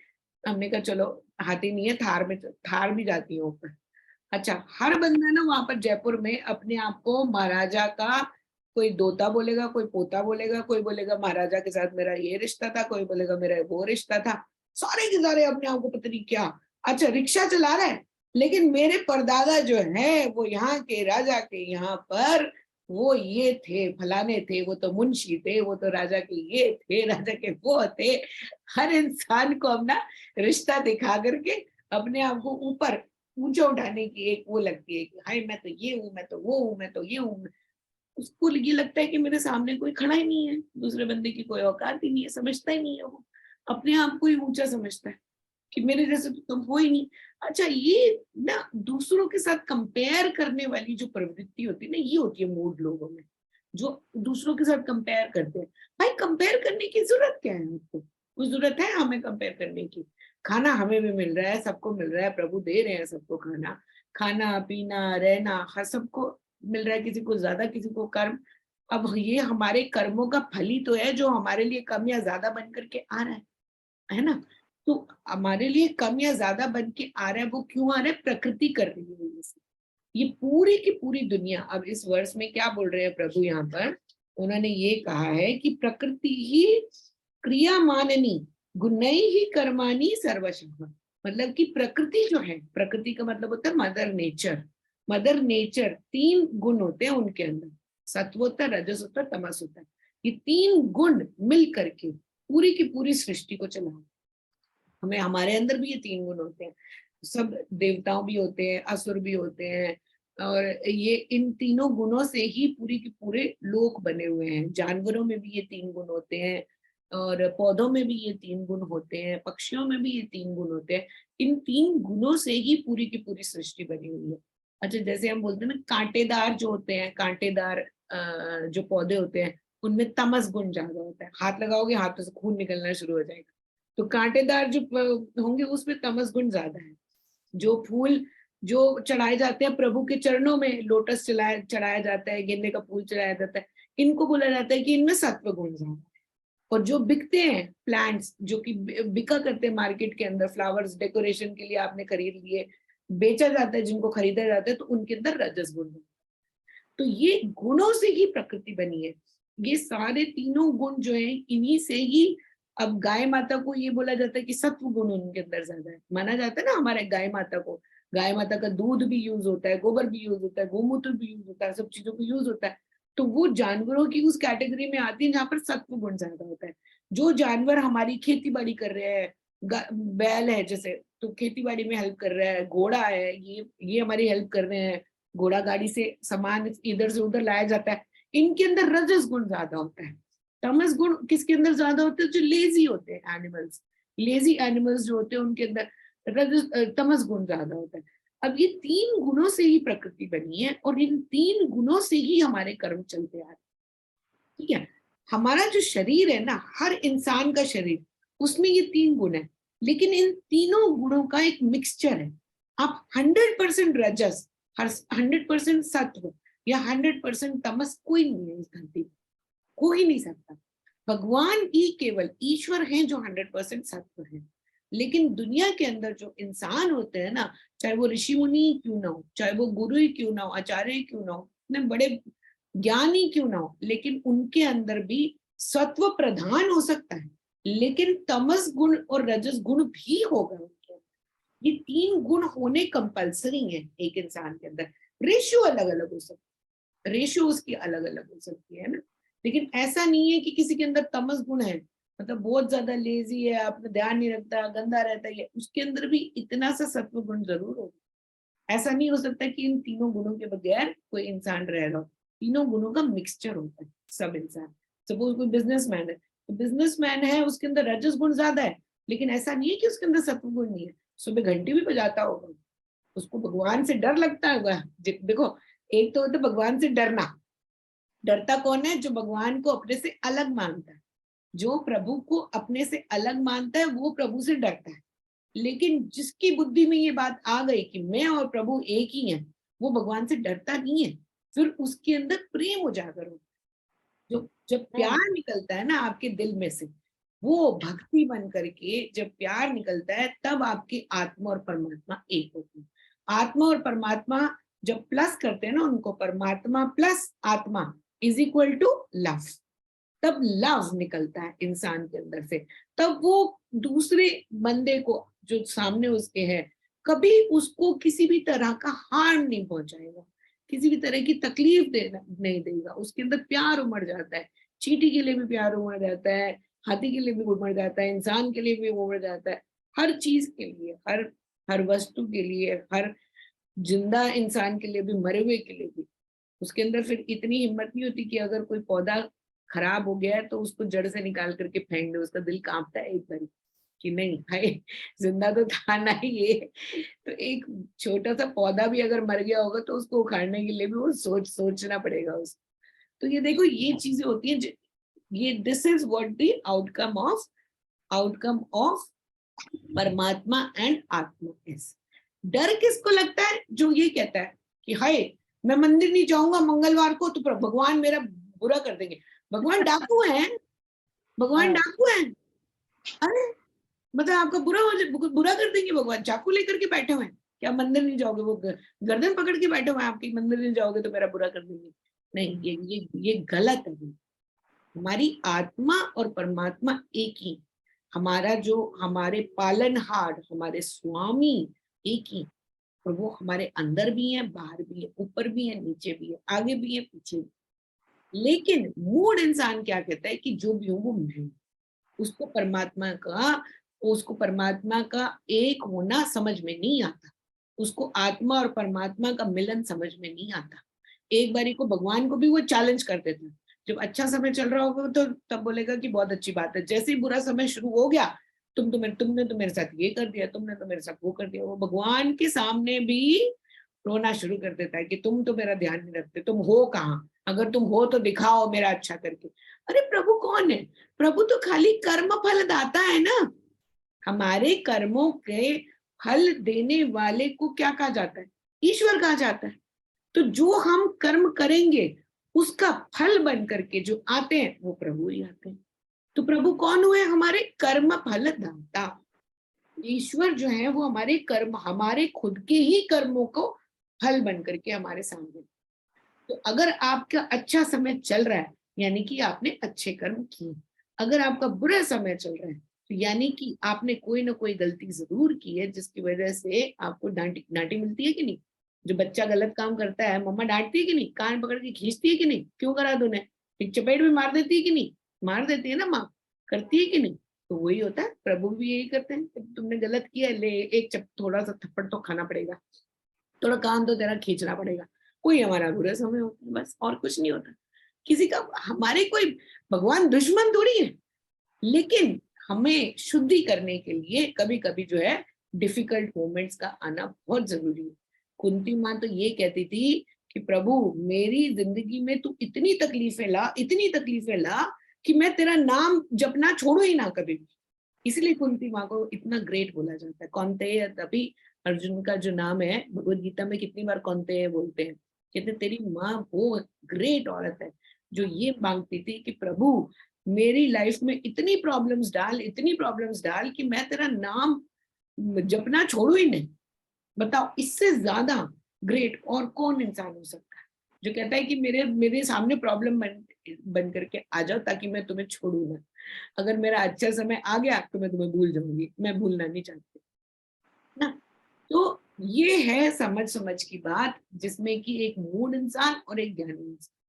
हमने कहा चलो हाथी नहीं है, थार में, थार भी जाती है ऊपर। अच्छा, हर बंदा ना वहां पर जयपुर में अपने आप को महाराजा का, कोई दोता बोलेगा, कोई पोता बोलेगा, कोई बोलेगा महाराजा के साथ मेरा ये रिश्ता था, कोई बोलेगा मेरा वो रिश्ता था। सारे के सारे अपने आप को पता नहीं क्या। अच्छा, रिक्शा चला रहा है, लेकिन मेरे परदादा जो है वो यहाँ के राजा के यहाँ पर वो ये थे, फलाने थे, वो तो मुंशी थे, वो तो राजा के ये थे, राजा के वो थे। हर इंसान को अपना रिश्ता दिखा करके अपने आप को ऊपर ऊंचा उठाने की एक वो लगती है कि हाय मैं तो ये हूँ, मैं तो वो हूँ, मैं तो ये हूँ। उसको ये लगता है कि मेरे सामने कोई खड़ा ही नहीं है, दूसरे बंदे की कोई औकात ही नहीं है, समझता ही नहीं है। वो अपने आप को ही ऊंचा समझता है कि मेरे जैसे तो तुम हो ही नहीं। अच्छा, ये ना दूसरों के साथ कंपेयर करने वाली जो प्रवृत्ति होती है ना, ये होती है मूड लोगों में, जो दूसरों के साथ कंपेयर करते हैं। भाई कंपेयर करने की जरूरत क्या है? आपको कोई जरूरत है हमें कंपेयर करने की? खाना हमें भी मिल रहा है, सबको मिल रहा है, प्रभु दे रहे हैं सबको खाना, खाना पीना रहना हर सबको मिल रहा है, किसी को ज्यादा किसी को कर्म। अब ये हमारे कर्मों का फल ही तो है जो हमारे लिए कम या ज्यादा बन करके आ रहा है ना। तो हमारे लिए कम या ज्यादा बन के आ रहा है, वो क्यों आ रहा है? प्रकृति कर रही है ये पूरी की पूरी दुनिया। अब इस वर्ष में क्या बोल रहे हैं प्रभु यहाँ पर? उन्होंने ये कहा है कि प्रकृति ही क्रिया माननी गुणई ही कर्मानी सर्वशः। मतलब कि प्रकृति जो है, प्रकृति का मतलब होता है मदर नेचर। मदर नेचर 3 गुण होते हैं उनके अंदर, सत्वोत्तर, रजसोत्तर, तमसोत्तर। ये 3 गुण मिल करके पूरी की पूरी सृष्टि को चला। हमें हमारे अंदर भी ये 3 गुण होते हैं, सब देवताओं भी होते हैं, असुर भी होते हैं, और ये इन तीनों गुणों से ही पूरी के पूरे लोक बने हुए हैं। जानवरों में भी ये 3 गुण होते हैं, और पौधों में भी ये 3 गुण होते हैं, पक्षियों में भी ये 3 गुण होते हैं। इन 3 गुणों से ही पूरी की पूरी सृष्टि बनी हुई है। अच्छा, जैसे हम बोलते हैं ना, कांटेदार जो होते हैं, कांटेदार जो पौधे होते हैं, उनमें तमस गुण ज्यादा होता है। हाथ लगाओगे हाथों से खून निकलना शुरू हो जाएगा। तो कांटेदार जो होंगे उसमें तमस गुण ज्यादा है। जो फूल जो चढ़ाए जाते हैं प्रभु के चरणों में, लोटस चढ़ाया जाता है, गेंदे का फूल चढ़ाया जाता है, इनको बोला जाता है कि इनमें सत्व गुण ज्यादा है। और जो बिकते हैं प्लांट्स, जो कि बिका करते हैं मार्केट के अंदर, फ्लावर्स डेकोरेशन के लिए आपने खरीद लिए, बेचा जाता है, जिनको खरीदा जाता है, तो उनके अंदर रजस गुण है। तो ये गुणों से ही प्रकृति बनी है। ये सारे तीनों गुण जो है इन्हीं से ही। अब गाय माता को ये बोला जाता है कि सत्व गुण उनके अंदर ज्यादा है, माना जाता है ना हमारे गाय माता को। गाय माता का दूध भी यूज होता है, गोबर भी यूज होता है, गोमूत्र भी यूज होता है, सब चीजों को यूज होता है। तो वो जानवरों की उस कैटेगरी में आती है जहाँ पर सत्व गुण ज्यादा होता है। जो जानवर हमारी खेती बाड़ी कर रहे हैं, बैल है जैसे, तो खेती बाड़ी में हेल्प कर रहा है, घोड़ा है, ये हमारी हेल्प कर रहे हैं, घोड़ा गाड़ी से सामान इधर से उधर लाया जाता है, इनके अंदर रजस गुण ज्यादा होता है। तमस गुण किसके अंदर ज्यादा होते हैं? जो लेजी होते हैं एनिमल्स, लेजी एनिमल्स जो होते हैं उनके अंदर तमस गुण ज्यादा होता है। अब ये 3 गुणों से ही प्रकृति बनी है, और इन 3 गुणों से ही हमारे कर्म चलते आ रहे हैं। ठीक है, हमारा जो शरीर है ना, हर इंसान का शरीर, उसमें ये 3 गुण है, लेकिन इन तीनों गुणों का एक मिक्सचर है। आप 100% रजस, 100% सत्व या 100% तमस कोई नहीं है इस धरती पर, हो ही नहीं सकता। भगवान ही केवल ईश्वर हैं जो 100% सत्व है। लेकिन दुनिया के अंदर जो इंसान होते हैं ना, चाहे वो ऋषि मुनि क्यों ना हो, चाहे वो गुरु ही क्यों ना हो, आचार्य ही क्यों ना हो, इतने बड़े ज्ञानी क्यों ना हो, लेकिन उनके अंदर भी सत्व प्रधान हो सकता है, लेकिन तमस गुण और रजस गुण भी होगा उनके अंदर। ये 3 गुण होने कंपल्सरी है एक इंसान के अंदर। रेशियो अलग अलग हो सकता है, रेशियो उसकी अलग अलग हो सकती है ना, लेकिन ऐसा नहीं है कि किसी के अंदर तमस गुण है, मतलब बहुत ज्यादा लेजी है, अपना ध्यान नहीं रखता, गंदा रहता है, उसके अंदर भी इतना सा सत्व गुण जरूर होगा। ऐसा नहीं हो सकता कि इन तीनों गुणों के बगैर कोई इंसान रह रहा हो। तीनों गुणों का मिक्सचर होता है सब इंसान। सपोज कोई बिजनेसमैन है, तो बिजनेसमैन है, उसके अंदर रजस गुण ज्यादा है, लेकिन ऐसा नहीं है कि उसके अंदर सत्व गुण नहीं है। सुबह घंटी भी बजाता होगा, उसको भगवान से डर लगता होगा। देखो, एक तो होता है भगवान से डरना। डरता कौन है? जो भगवान को अपने से अलग मानता है। जो प्रभु को अपने से अलग मानता है वो प्रभु से डरता है। लेकिन जिसकी बुद्धि में ये बात आ गई कि मैं और प्रभु एक ही हैं, वो भगवान से डरता नहीं है। फिर उसके अंदर प्रेम उजागर हो, जो जब प्यार निकलता है ना आपके दिल में से, वो भक्ति बन करके जब प्यार निकलता है, तब आपकी आत्मा और परमात्मा एक होती है। आत्मा और परमात्मा जब प्लस करते हैं ना उनको, परमात्मा प्लस आत्मा इज इक्वल टू लव, तब लव निकलता है इंसान के अंदर से। तब वो दूसरे बंदे को जो सामने उसके है, कभी उसको किसी भी तरह का हार्म नहीं पहुंचाएगा, किसी भी तरह की तकलीफ नहीं देगा। उसके अंदर प्यार उमड़ जाता है। चींटी के लिए भी प्यार उमड़ जाता है, हाथी के लिए भी उमड़ जाता है, इंसान के लिए भी उमड़ जाता है, हर चीज के लिए, हर हर वस्तु के लिए, हर जिंदा इंसान के लिए भी, मरे हुए के लिए भी। उसके अंदर फिर इतनी हिम्मत नहीं होती कि अगर कोई पौधा खराब हो गया है तो उसको जड़ से निकाल करके फेंक दे। उसका दिल कांपता है एक बार कि नहीं भाई, जिंदा तो था ना ये। तो एक छोटा सा पौधा भी अगर मर गया होगा तो उसको उखाड़ने के लिए भी वो सोचना पड़ेगा उसको। तो ये देखो, ये चीजें होती हैं, ये this is what the outcome of परमात्मा एंड आत्मा इज। डर किसको लगता है? जो ये कहता है कि हाय मैं मंदिर नहीं जाऊंगा मंगलवार को तो भगवान मेरा बुरा कर देंगे। भगवान डाकू हैं, भगवान डाकू हैं। अरे मतलब आपका बुरा कर देंगे भगवान? चाकू लेकर के बैठे हुए हैं क्या? मंदिर नहीं जाओगे, वो गर्दन पकड़ के बैठे हुए हैं आपकी, मंदिर नहीं जाओगे तो मेरा बुरा कर देंगे? नहीं, ये गलत है। हमारी आत्मा और परमात्मा एक ही, हमारा जो हमारे पालनहार, हमारे स्वामी एक ही, और वो हमारे अंदर भी है, बाहर भी है, ऊपर भी है, नीचे भी है, आगे भी है, पीछे भी। लेकिन मूड इंसान क्या कहता है कि जो भी हूं वो मैं, उसको परमात्मा का एक होना समझ में नहीं आता, उसको आत्मा और परमात्मा का मिलन समझ में नहीं आता। एक बारी को भगवान को भी वो चैलेंज कर देता है। जब अच्छा समय चल रहा होगा तो तब बोलेगा कि बहुत अच्छी बात है, जैसे ही बुरा समय शुरू हो गया तुमने तो मेरे साथ ये कर दिया, तुमने तो मेरे साथ वो कर दिया। वो भगवान के सामने भी रोना शुरू कर देता है कि तुम तो मेरा ध्यान नहीं रखते, तुम हो कहाँ? अगर तुम हो तो दिखाओ मेरा अच्छा करके। अरे प्रभु कौन है? प्रभु तो खाली कर्म फल दाता है ना। हमारे कर्मों के फल देने वाले को क्या कहा जाता है? ईश्वर कहा जाता है। तो जो हम कर्म करेंगे उसका फल बन करके जो आते हैं वो प्रभु ही आते हैं। तो प्रभु कौन हुए? हमारे कर्म फल दाता। ईश्वर जो है वो हमारे कर्म, हमारे खुद के ही कर्मों को फल बन करके हमारे सामने। तो अगर आपका अच्छा समय चल रहा है यानी कि आपने अच्छे कर्म किए, अगर आपका बुरा समय चल रहा है तो यानी कि आपने कोई ना कोई गलती जरूर की है जिसकी वजह से आपको डांटी मिलती है कि नहीं? जो बच्चा गलत काम करता है मम्मा डांटती है कि नहीं? कान पकड़ के खींचती है कि नहीं? क्यों करा तूने? एक चपेट भी मार देती है कि नहीं? मार देती है ना माँ, करती है कि नहीं? तो वही होता है, प्रभु भी यही करते हैं। तुमने गलत किया, ले एक थोड़ा सा थप्पड़ तो खाना पड़ेगा, थोड़ा कान तो तेरा खींचना पड़ेगा। कोई हमारा बुरा समय होता है, बस और कुछ नहीं होता। किसी का, हमारे कोई भगवान दुश्मन थोड़ी है। लेकिन हमें शुद्धि करने के लिए कभी कभी जो है डिफिकल्ट मोमेंट्स का आना बहुत जरूरी है। कुंती माँ तो ये कहती थी कि प्रभु मेरी जिंदगी में तू इतनी तकलीफें ला कि मैं तेरा नाम जपना छोड़ू ही ना कभी भी। इसलिए कुंती माँ को इतना ग्रेट बोला जाता है। कौन्तेय, तभी अर्जुन का जो नाम है भगवत गीता में कितनी बार कौन्तेय बोलते हैं। कहते तेरी माँ वो ग्रेट औरत है जो ये मांगती थी कि प्रभु मेरी लाइफ में इतनी प्रॉब्लम्स डाल कि मैं तेरा नाम जपना छोड़ू ही नहीं। बताओ इससे ज्यादा ग्रेट और कौन इंसान हो सकता है जो कहता है कि मेरे सामने प्रॉब्लम बन करके आ जाओ ताकि मैं तुम्हें छोड़ू ना। अगर मेरा अच्छा समय आ गया तो मैं तुम्हें भूल जाऊंगी, मैं भूलना नहीं चाहती ना। तो ये है समझ की बात, जिसमें कि एक मूड इंसान और एक ज्ञानी इंसान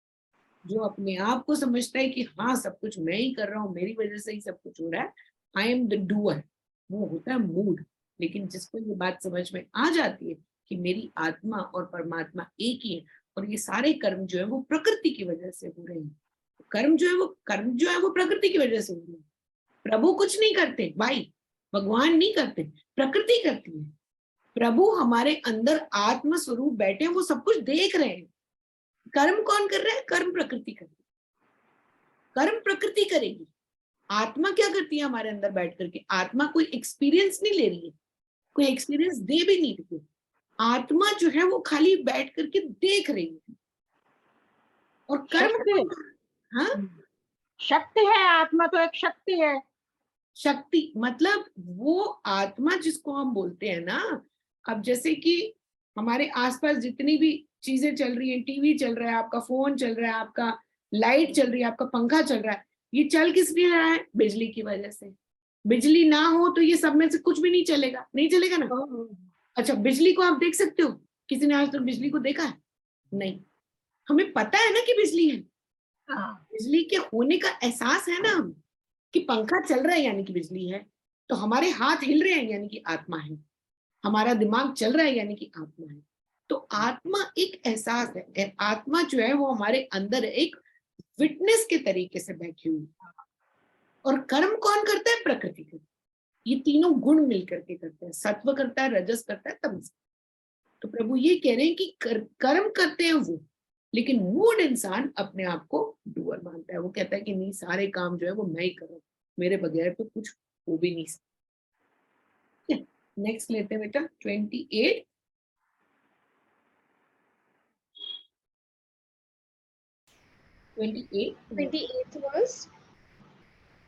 जो अपने आप को समझता है कि हाँ सब कुछ मैं ही कर रहा हूँ, मेरी वजह से ही सब कुछ हो रहा है, आई एम द डूअर, वो होता है मूड। लेकिन जिसको ये बात समझ में आ जाती है कि मेरी आत्मा और परमात्मा एक ही है और ये सारे कर्म जो है वो प्रकृति की वजह से हो रहे हैं। कर्म जो है वो प्रकृति की वजह से हो रहे हैं। प्रभु कुछ नहीं करते भाई, भगवान नहीं करते, प्रकृति करती है। प्रभु हमारे अंदर आत्म स्वरूप बैठे हैं, वो सब कुछ देख रहे हैं। कर्म कौन कर रहा है? कर्म प्रकृति कर रही है, कर्म प्रकृति करेगी। आत्मा क्या करती है हमारे अंदर बैठ करके? आत्मा कोई एक्सपीरियंस नहीं ले रही है, कोई एक्सपीरियंस दे भी नहीं रही है। आत्मा जो है वो खाली बैठ करके देख रही है। और कर्म, हाँ शक्ति है, आत्मा तो एक शक्ति है। शक्ति मतलब वो आत्मा जिसको हम बोलते हैं ना। अब जैसे कि हमारे आसपास जितनी भी चीजें चल रही हैं, टीवी चल रहा है, आपका फोन चल रहा है, आपका लाइट चल रही है, आपका पंखा चल रहा है, ये चल किस लिए रहा है? बिजली की वजह से। बिजली ना हो तो ये सब में से कुछ भी नहीं चलेगा, नहीं चलेगा ना। अच्छा बिजली को आप देख सकते हो? किसी ने आज तक बिजली को देखा है? नहीं। हमें पता है ना कि बिजली है, बिजली के होने का एहसास है ना हम, कि पंखा चल रहा है यानी कि बिजली है, तो हमारे हाथ हिल रहे हैं यानी कि आत्मा है, हमारा दिमाग चल रहा है यानी कि आत्मा है। तो आत्मा एक एहसास है। आत्मा जो है वो हमारे अंदर एक विटनेस के तरीके से बैठी हुई। और कर्म कौन करता है? प्रकृति करती है। ये तीनों गुण मिलकर के करते हैं, सत्व करता है, रजस करता है, तमस। तो प्रभु ये कह रहे हैं कि कर्म करते हैं वो, लेकिन मूड इंसान अपने आप को डूअर मानता है। वो कहता है कि नहीं सारे काम जो है वो मैं ही कर रहा हूँ, मेरे बगैर तो कुछ हो भी नहीं सकता। नेक्स्ट लेते हैं बेटा 28। 28th verse.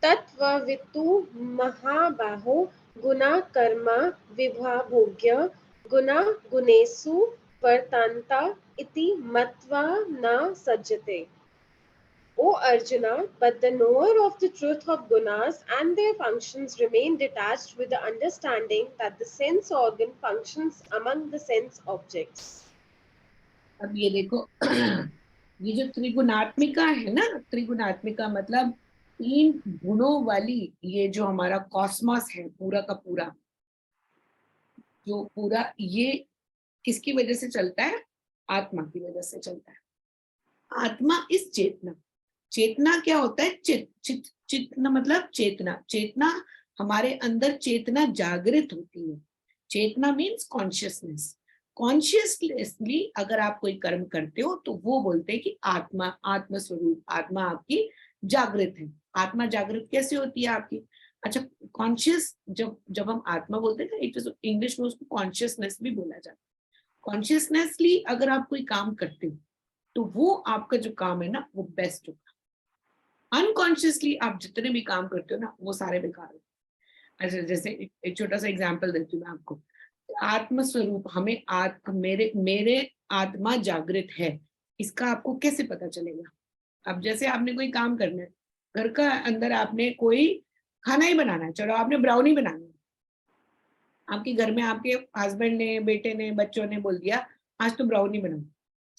तत्त्ववितु महाबाहो गुणा कर्म विभाभोग्य गुणा गुणेषु वर्तन्त इति मत्वा न सज्जते. O Arjuna, but the knower of the truth of gunas and their functions remain detached with the understanding that the sense organ functions among the sense objects. अब ये देखो ये जो त्रिगुणात्मिका है ना, त्रिगुणात्मिका मतलब 3 गुणों वाली ये जो हमारा कॉस्मोस है पूरा का पूरा, जो पूरा ये किसकी वजह से चलता है? आत्मा की वजह से चलता है। आत्मा इस चेतना, चेतना क्या होता है? चितना मतलब चेतना, चेतना हमारे अंदर चेतना जागृत होती है। चेतना मीन्स कॉन्शियसनेस। कॉन्शियसली अगर आप कोई कर्म करते हो तो वो बोलते हैं कि आत्मा, आत्म स्वरूप, आत्मा आपकी जागृत है। आत्मा जागृत कैसे होती है आपकी? अच्छा, कॉन्शियस जब हम आत्मा बोलते हैं ना, इट इज इंग्लिश में उसको कॉन्शियसनेस भी बोला जाता है। कॉन्शियसनेसली अगर आप कोई काम करते हो तो वो आपका जो काम है ना वो बेस्ट होगा। अनकॉन्शियसली आप जितने भी काम करते हो ना वो सारे बेकार होते हैं। अच्छा, जैसे एक छोटा सा एग्जांपल देती हूँ मैं आपको। आत्म स्वरूप हमें मेरे आत्मा जागृत है, इसका आपको कैसे पता चलेगा? अब जैसे आपने कोई काम करना है, घर का अंदर आपने कोई खाना ही बनाना है, चलो आपने ब्राउनी बनानी है। आपके घर में आपके हस्बैंड ने, बेटे ने, बच्चों ने बोल दिया आज तो ब्राउनी बनाओ,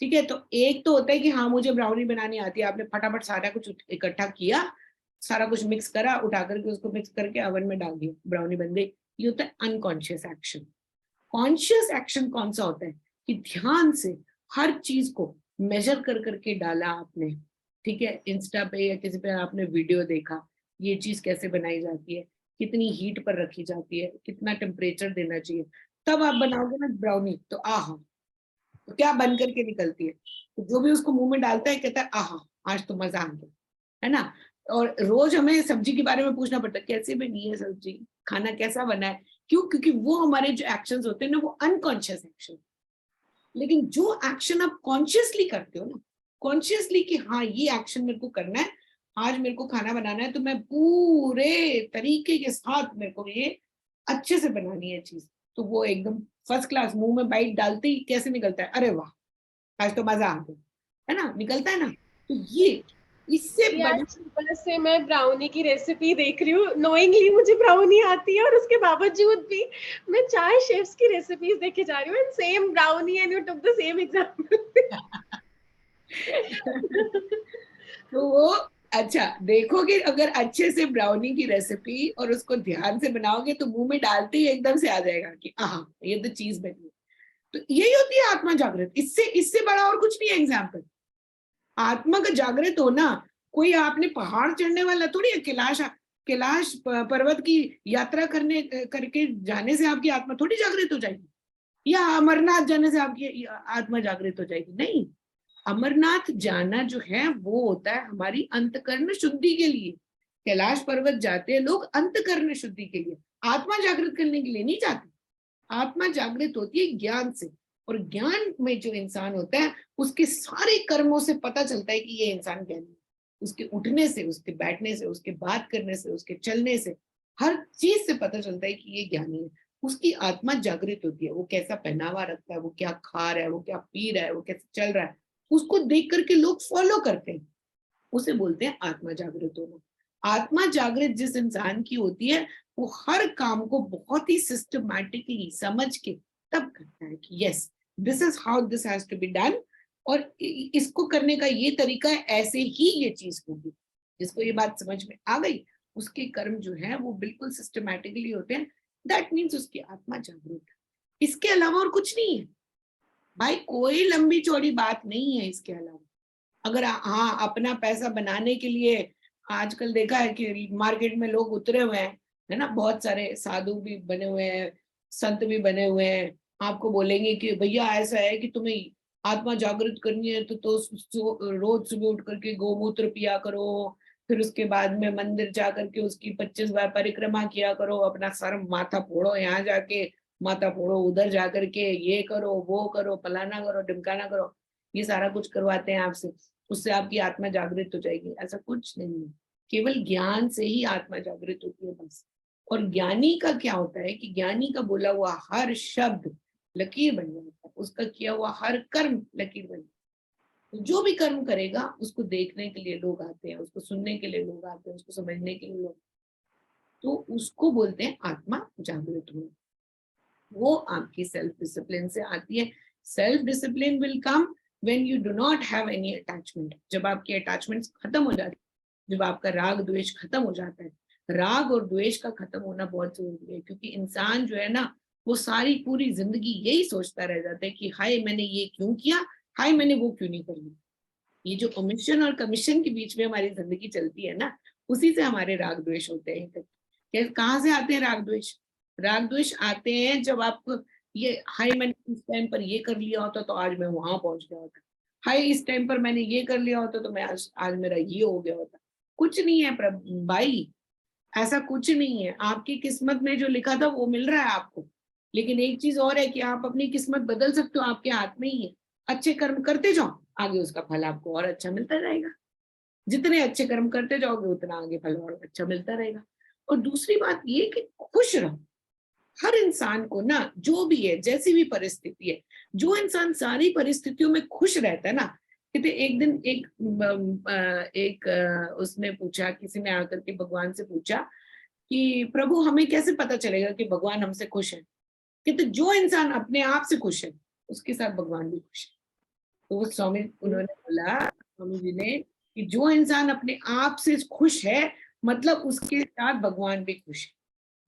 ठीक है? तो एक तो होता है कि हाँ मुझे ब्राउनी बनानी आती है, आपने फटाफट सारा कुछ इकट्ठा किया, सारा कुछ मिक्स करा, उठा करके उसको मिक्स करके ओवन में डाल दिया, ब्राउनी बन गई। ये होता है अनकॉन्शियस एक्शन। कॉन्शियस एक्शन कौन सा होता है? कि ध्यान से हर चीज को मेजर कर करके डाला आपने, ठीक है? इंस्टा पे या किसी पे आपने वीडियो देखा, ये चीज कैसे बनाई जाती है, कितनी हीट पर रखी जाती है, कितना टेम्परेचर देना चाहिए, तब आप बनाओगे ना ब्राउनी तो आहा, तो क्या बन करके निकलती है? तो जो भी उसको मुंह में डालता है कहता है आहा आज तो मजा आ गया, है ना? और रोज हमें सब्जी के बारे में पूछना पड़ता है, कैसे बनी है सब्जी, खाना कैसा बना है? क्यों? क्योंकि वो हमारे जो एक्शंस होते हैं ना वो अनकॉन्शियस एक्शन। लेकिन जो एक्शन आप कॉन्शियसली करते हो ना, कॉन्शियसली कि हाँ ये एक्शन मेरे को करना है, आज मेरे को खाना बनाना है तो मैं पूरे तरीके के साथ मेरे को ये अच्छे से बनानी है चीज, तो वो एकदम फर्स्ट क्लास मुंह में बाइट डालते ही कैसे निकलता है? अरे वाह आज तो मजा आ गया, है ना? निकलता है ना? तो ये इससे यार बड़ी सुबह से मैं ब्राउनी की रेसिपी देख रही हूँ, नोइंगली मुझे ब्राउनी आती है और उसके बावजूद भी मैं 4 शेफ्स की रेसिपीज देखे जा रही हूँ and same brownie and you took the same example. तो वो अच्छा देखोगे, अगर अच्छे से ब्राउनी की रेसिपी और उसको ध्यान से बनाओगे तो मुंह में डालते ही एकदम से आ जाएगा कि हाँ ये तो चीज बनी है। तो यही होती है आत्मा जागृत। इससे इससे बड़ा और कुछ नहीं है एग्जाम्पल। आत्मा का जागृत होना, कोई आपने पहाड़ चढ़ने वाला थोड़ी है, कैलाश पर्वत की यात्रा करके जाने से आपकी आत्मा थोड़ी जागृत हो जाएगी, या अमरनाथ जाने से आपकी आत्मा जागृत हो जाएगी? नहीं, अमरनाथ जाना जो है वो होता है हमारी अंतकरण शुद्धि के लिए। कैलाश पर्वत जाते हैं लोग अंतकरण शुद्धि के लिए, आत्मा जागृत करने के लिए नहीं जाते। आत्मा जागृत होती है ज्ञान से, और ज्ञान में जो इंसान होता है उसके सारे कर्मों से पता चलता है कि ये इंसान ज्ञानी है। उसके उठने से, उसके बैठने से, उसके बात करने से, उसके चलने से, हर चीज से पता चलता है कि ये ज्ञानी है। उसकी आत्मा जागृत होती है। वो कैसा पहनावा रखता है, वो क्या खा रहा है, वो क्या पी रहा है, वो कैसे चल रहा है, उसको देख करके लोग फॉलो करते हैं। उसे बोलते हैं आत्मा जागृत होना। आत्मा जागृत जिस इंसान की होती है वो हर काम को बहुत ही सिस्टमैटिकली समझ के तब करता है कि yes this is how this has to be done, और इसको करने का ये तरीका है, ऐसे ही ये चीज होगी। जिसको ये बात समझ में आ गई उसके कर्म जो है वो बिल्कुल सिस्टमैटिकली होते हैं। दैट मीन्स उसकी आत्मा जागृत है। इसके अलावा और कुछ नहीं है भाई, कोई लंबी चौड़ी बात नहीं है इसके अलावा। अगर हाँ अपना पैसा बनाने के लिए आजकल देखा है कि मार्केट में लोग उतरे हुए हैं, है ना? बहुत सारे साधु भी बने हुए हैं, संत भी बने हुए हैं। आपको बोलेंगे कि भैया ऐसा है कि तुम्हें आत्मा जागृत करनी है तो रोज सुबह उठ करके गौमूत्र पिया करो, फिर उसके बाद में मंदिर जाकर के उसकी 25 बार परिक्रमा किया करो, अपना सर माथा फोड़ो, यहाँ जाके माथा फोड़ो, उधर जाकर के ये करो वो करो, फलाना करो ढिमकाना करो, ये सारा कुछ करवाते हैं आपसे, उससे आपकी आत्मा जागृत हो जाएगी। ऐसा कुछ नहीं है, केवल ज्ञान से ही आत्मा जागृत होती है बस। और ज्ञानी का क्या होता है कि ज्ञानी का बोला हुआ हर शब्द लकीर बन जाता है, उसका किया हुआ हर कर्म लकीर बन जाता है। तो जो भी कर्म करेगा उसको देखने के लिए लोग आते हैं, उसको सुनने के लिए लोग आते हैं, उसको समझने के लिए लोग, तो उसको बोलते हैं आत्मा जागृत होना। वो आपकी सेल्फ डिसिप्लिन से आती है। Self discipline will come when you do not have any attachment. जब आपके अटैचमेंट्स खत्म हो जाते हैं, जब आपका राग द्वेष खत्म हो जाता है। राग और द्वेष का खत्म होना बहुत जरूरी है, क्योंकि इंसान जो है ना, वो सारी पूरी जिंदगी यही सोचता रह जाता है कि हाय मैंने ये क्यों किया, हाय मैंने वो क्यों नहीं कर लिया। ये जो ओमिशन और कमीशन के बीच में हमारी जिंदगी चलती है ना, उसी से हमारे राग द्वेष होते हैं। कहाँ से आते हैं राग द्वेष? राग द्वेष आते हैं जब आपको ये हाय मैंने इस टाइम पर ये कर लिया होता तो आज मैं वहां पहुंच गया होता, हाय इस टाइम पर मैंने ये कर लिया होता तो मैं आज मेरा ये हो गया होता। कुछ नहीं है भाई, ऐसा कुछ नहीं है। आपकी किस्मत में जो लिखा था वो मिल रहा है आपको, लेकिन एक चीज और है कि आप अपनी किस्मत बदल सकते हो, आपके हाथ में ही है। अच्छे कर्म करते जाओ, आगे उसका फल आपको और अच्छा मिलता रहेगा। जितने अच्छे कर्म करते जाओगे उतना आगे फल और अच्छा मिलता रहेगा। और दूसरी बात ये कि खुश रहो। हर इंसान को ना, जो भी है जैसी भी परिस्थिति है, जो इंसान सारी परिस्थितियों में खुश रहता है ना, कहते एक दिन एक उसने पूछा, किसी ने आकर के भगवान से पूछा कि प्रभु हमें कैसे पता चलेगा कि भगवान हमसे खुश है? कहते जो इंसान अपने आप से खुश है उसके साथ भगवान भी खुश है। तो वो स्वामी उन्होंने बोला, स्वामी जी ने, कि जो इंसान अपने आप से खुश है मतलब उसके साथ भगवान भी खुश है।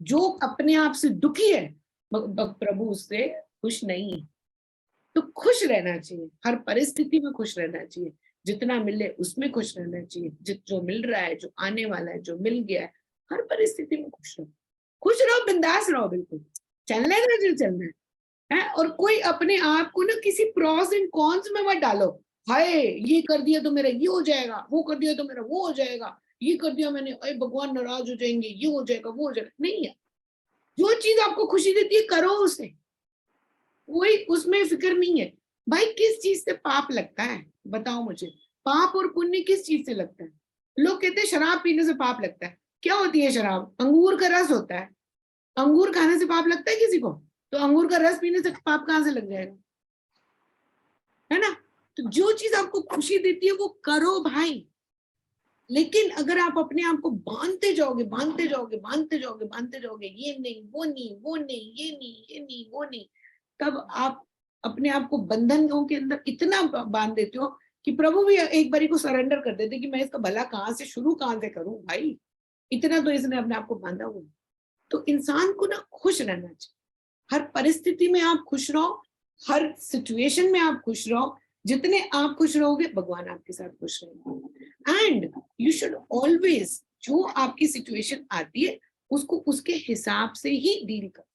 जो अपने आप से दुखी है प्रभु उससे खुश नहीं है। तो खुश रहना चाहिए, हर परिस्थिति में खुश रहना चाहिए, जितना मिले उसमें खुश रहना चाहिए। जो मिल रहा है, जो आने वाला है, जो मिल गया है, हर परिस्थिति में खुश रहो। खुश रहो, बिंदास रहो, बिल्कुल चलना है जो चलना है। और कोई अपने आप को ना किसी प्रॉस एंड कॉन्स में मत डालो, हाय ये कर दिया तो मेरा ये हो जाएगा, वो कर दिया तो मेरा वो हो जाएगा, ये कर दिया मैंने, अरे भगवान नाराज हो जाएंगे, ये हो जाएगा वो हो जाएगा। नहीं है, जो चीज आपको खुशी देती है करो उसे, कोई उसमें फिक्र नहीं है। भाई किस चीज से पाप लगता है बताओ मुझे? पाप और पुण्य किस चीज से लगता है? लोग कहते हैं शराब पीने से पाप लगता है। क्या होती है शराब? अंगूर का रस होता है। अंगूर खाने से पाप लगता है किसी को? तो अंगूर का रस पीने से पाप कहाँ से लग जाएगा? है ना? तो जो चीज आपको खुशी देती है वो करो भाई। लेकिन अगर आप अपने आप को बांधते जाओगे, बांधते जाओगे, बांधते जाओगे, बांधते जाओगे, ये नहीं वो नहीं वो नहीं ये नहीं ये नहीं वो नहीं, तब आप अपने आप को बंधनों के अंदर इतना बांध देते हो कि प्रभु भी एक बारी को सरेंडर कर देते कि मैं इसका भला कहाँ से शुरू कहाँ से करूं भाई, इतना तो इसने अपने आप को बांधा हुआ। तो इंसान को ना खुश रहना चाहिए, हर परिस्थिति में आप खुश रहो, हर सिचुएशन में आप खुश रहो। जितने आप खुश रहोगे भगवान आपके साथ खुश रहेंगे। एंड यू शुड ऑलवेज, जो आपकी सिचुएशन आती है उसको उसके हिसाब से ही डील करो।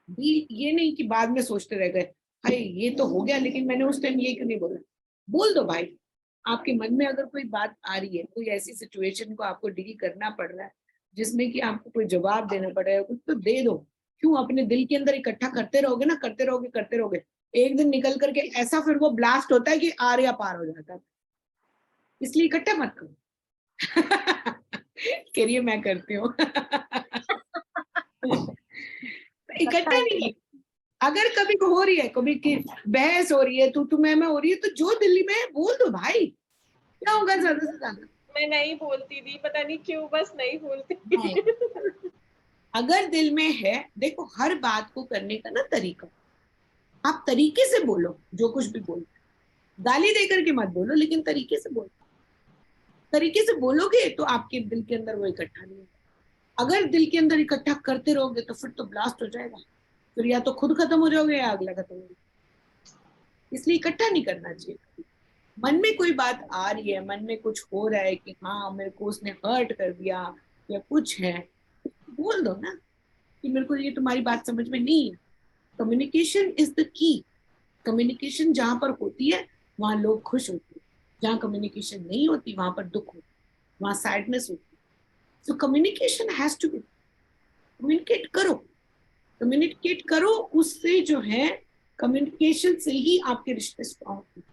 डील ये नहीं कि बाद में सोचते रह गए हाय ये तो हो गया लेकिन मैंने उस टाइम ये क्यों नहीं बोला। बोल दो भाई, आपके मन में अगर कोई बात आ रही है, कोई ऐसी सिचुएशन को आपको डील करना पड़ रहा है जिसमें कि आपको कोई जवाब देना पड़ रहा है, कुछ तो दे दो। क्यों अपने दिल के अंदर इकट्ठा करते रहोगे ना, करते रहोगे करते रहोगे, एक दिन निकल करके ऐसा फिर वो ब्लास्ट होता है कि आर्या पार हो जाता है। इसलिए इकट्ठा मत करो। करिए मैं करती हूँ। इकट्ठा नहीं, अगर कभी हो रही है, कभी की बहस हो रही है, तू मैं हो रही है, तो जो दिल्ली में है बोल दो भाई, क्या होगा ज्यादा से ज्यादा। मैं नहीं बोलती थी, पता नहीं क्यों, बस नहीं बोलती। अगर दिल में है, देखो हर बात को करने का ना तरीका, आप तरीके से बोलो, जो कुछ भी बोलो, गाली देकर के मत बोलो, लेकिन तरीके से बोलो। तरीके से बोलोगे तो आपके दिल के अंदर वो इकट्ठा नहीं होगा। अगर दिल के अंदर इकट्ठा करते रहोगे तो फिर तो ब्लास्ट हो जाएगा, फिर या तो खुद खत्म हो जाओगे या अगला खत्म हो जाएगा। इसलिए इकट्ठा नहीं करना चाहिए। मन में कोई बात आ रही है, मन में कुछ हो रहा है कि हाँ मेरे को उसने हर्ट कर दिया या कुछ है, बोल दो ना कि मेरे को ये तुम्हारी बात समझ में नहीं है। Communication is the key. Communication जहां पर होती है वहां लोग खुश होते हैं, जहां कम्युनिकेशन नहीं होती वहां पर दुख होता है। वहां सैडनेस होती है। So communication has to be, communicate करो, उससे जो है कम्युनिकेशन से ही आपके रिश्ते स्ट्रॉन्ग होंगे।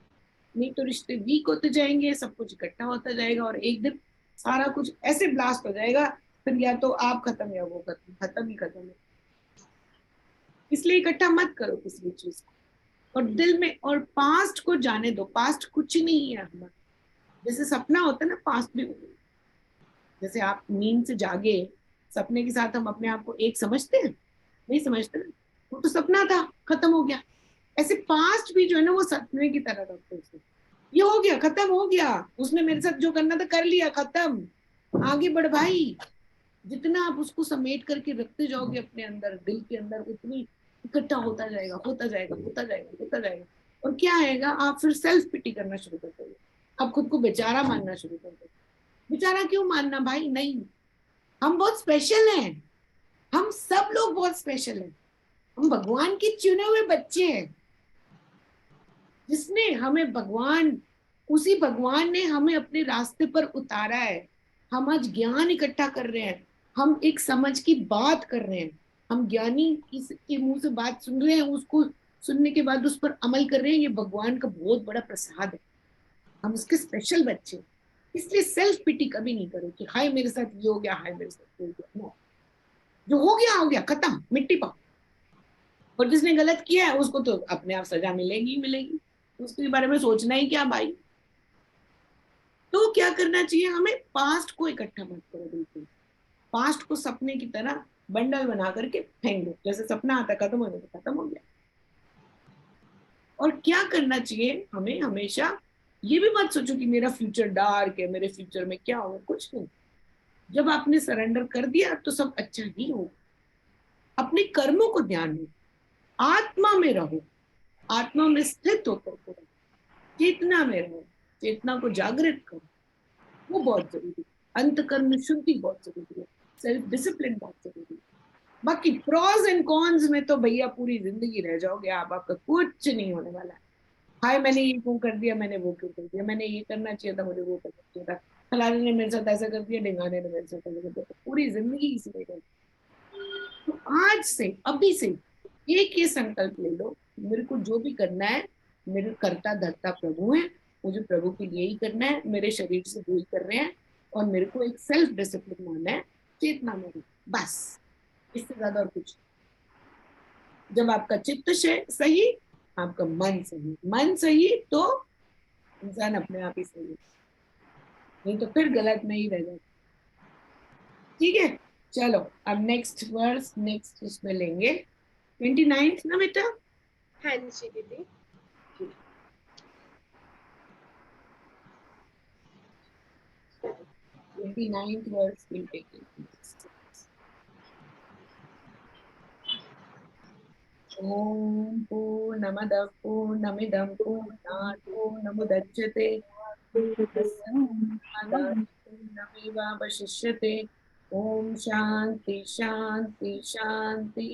नहीं तो रिश्ते वीक होते जाएंगे, सब कुछ इकट्ठा होता जाएगा और एक दिन सारा कुछ ऐसे ब्लास्ट हो जाएगा, फिर या तो आप खत्म या वो खत्म, खत्म ही खत्म है। इसलिए इकट्ठा मत करो किसी भी चीज को, और दिल में, और पास्ट को जाने दो, पास्ट कुछ नहीं है हमारा। जैसे सपना होता है ना, पास्ट भी होता है। जैसे आप नींद से जागे, सपने के साथ हम अपने आप को एक समझते हैं, नहीं समझते ना, वो तो सपना था, खत्म हो गया। ऐसे पास्ट भी जो है ना, वो सपने की तरह रखते हैं उसे। ये हो गया, खत्म हो गया, उसने मेरे साथ जो करना था कर लिया, खत्म, आगे बढ़ भाई। जितना आप उसको समेट करके रखते जाओगे अपने अंदर, दिल के अंदर, उतनी इकट्ठा होता जाएगा, होता जाएगा, होता जाएगा, होता जाएगा। और क्या आएगा, आप फिर सेल्फ पिटी करना शुरू कर दोगे, आप खुद को बेचारा मानना शुरू कर दोगे। बेचारा क्यों मानना भाई, नहीं, हम बहुत स्पेशल हैं, हम सब लोग बहुत स्पेशल हैं। हम भगवान के चुने हुए बच्चे हैं, जिसने हमें भगवान, उसी भगवान ने हमें अपने रास्ते पर उतारा है। हम आज ज्ञान इकट्ठा कर रहे हैं, हम एक समझ की बात कर रहे हैं, हम ज्ञानी के मुंह से बात सुन रहे हैं, उसको सुनने के बाद उस पर अमल कर रहे हैं। ये भगवान का बहुत बड़ा प्रसाद है, हम उसके स्पेशल बच्चे हैं। इसलिए सेल्फ पिटी कभी नहीं करो कि हाय मेरे साथ ये हो गया, हाय मेरे साथ ये हो गया। नो, जो हो गया खत्म, मिट्टी पाओ। और जिसने गलत किया है उसको तो अपने आप सजा मिलेगी ही मिलेगी, उसके बारे में सोचना ही क्या भाई। तो क्या करना चाहिए हमें, पास्ट को इकट्ठा मत करो बिल्कुल। पास्ट को सपने की तरह बंडल बना करके फेंक दो, जैसे सपना आता खत्म होने को खत्म हो गया। और क्या करना चाहिए हमें, हमेशा ये भी मत सोचो कि मेरा फ्यूचर डार्क है, मेरे फ्यूचर में क्या होगा, कुछ नहीं। जब आपने सरेंडर कर दिया तो सब अच्छा ही होगा। अपने कर्मों को ध्यान दो, आत्मा में रहो, आत्मा में स्थित होकर के रहो, चेतना में रहो, चेतना को जागृत करो, वो बहुत जरूरी है। अंतकर्म शुद्धि बहुत जरूरी है, सेल्फ डिसिप्लिन बहुत जरूरी है। बाकी प्रॉज एंड कॉन्स में तो भैया पूरी जिंदगी रह जाओगे आप, आपका कुछ नहीं होने वाला है। हाय मैंने ये क्यों कर दिया, मैंने वो क्यों कर दिया, मैंने ये करना चाहिए था, मुझे वो करना चाहिए था, फलाने ने मेरे साथ ऐसा कर दिया, ढिंगाने ने मेरे साथ ऐसा कर दिया, तो पूरी जिंदगी इसी में गई। तो आज से, अभी से एक ये संकल्प ले लो, मेरे को जो भी करना है, मेरे करता धरता प्रभु है, मुझे प्रभु के लिए ही करना है, मेरे शरीर से दूर कर रहे हैं, और मेरे को एक सेल्फ डिसिप्लिन मानना है, चेतना में बस, इससे ज्यादा और कुछ। जब आपका चित्त सही, आपका मन सही, मन सही तो इंसान अपने आप ही सही है, नहीं तो फिर गलत में ही रह जाता। ठीक है, चलो अब नेक्स्ट वर्स, नेक्स्ट उसमें लेंगे 29th ना बेटा। हाँ जी दीदी। 29th verse will take it. ओम पूर्णमदः पूर्णमिदं पूर्णात् पूर्णमुदच्यते पूर्णस्य पूर्णमादाय पूर्णमेवावशिष्यते। ओम शांति शांति शांति।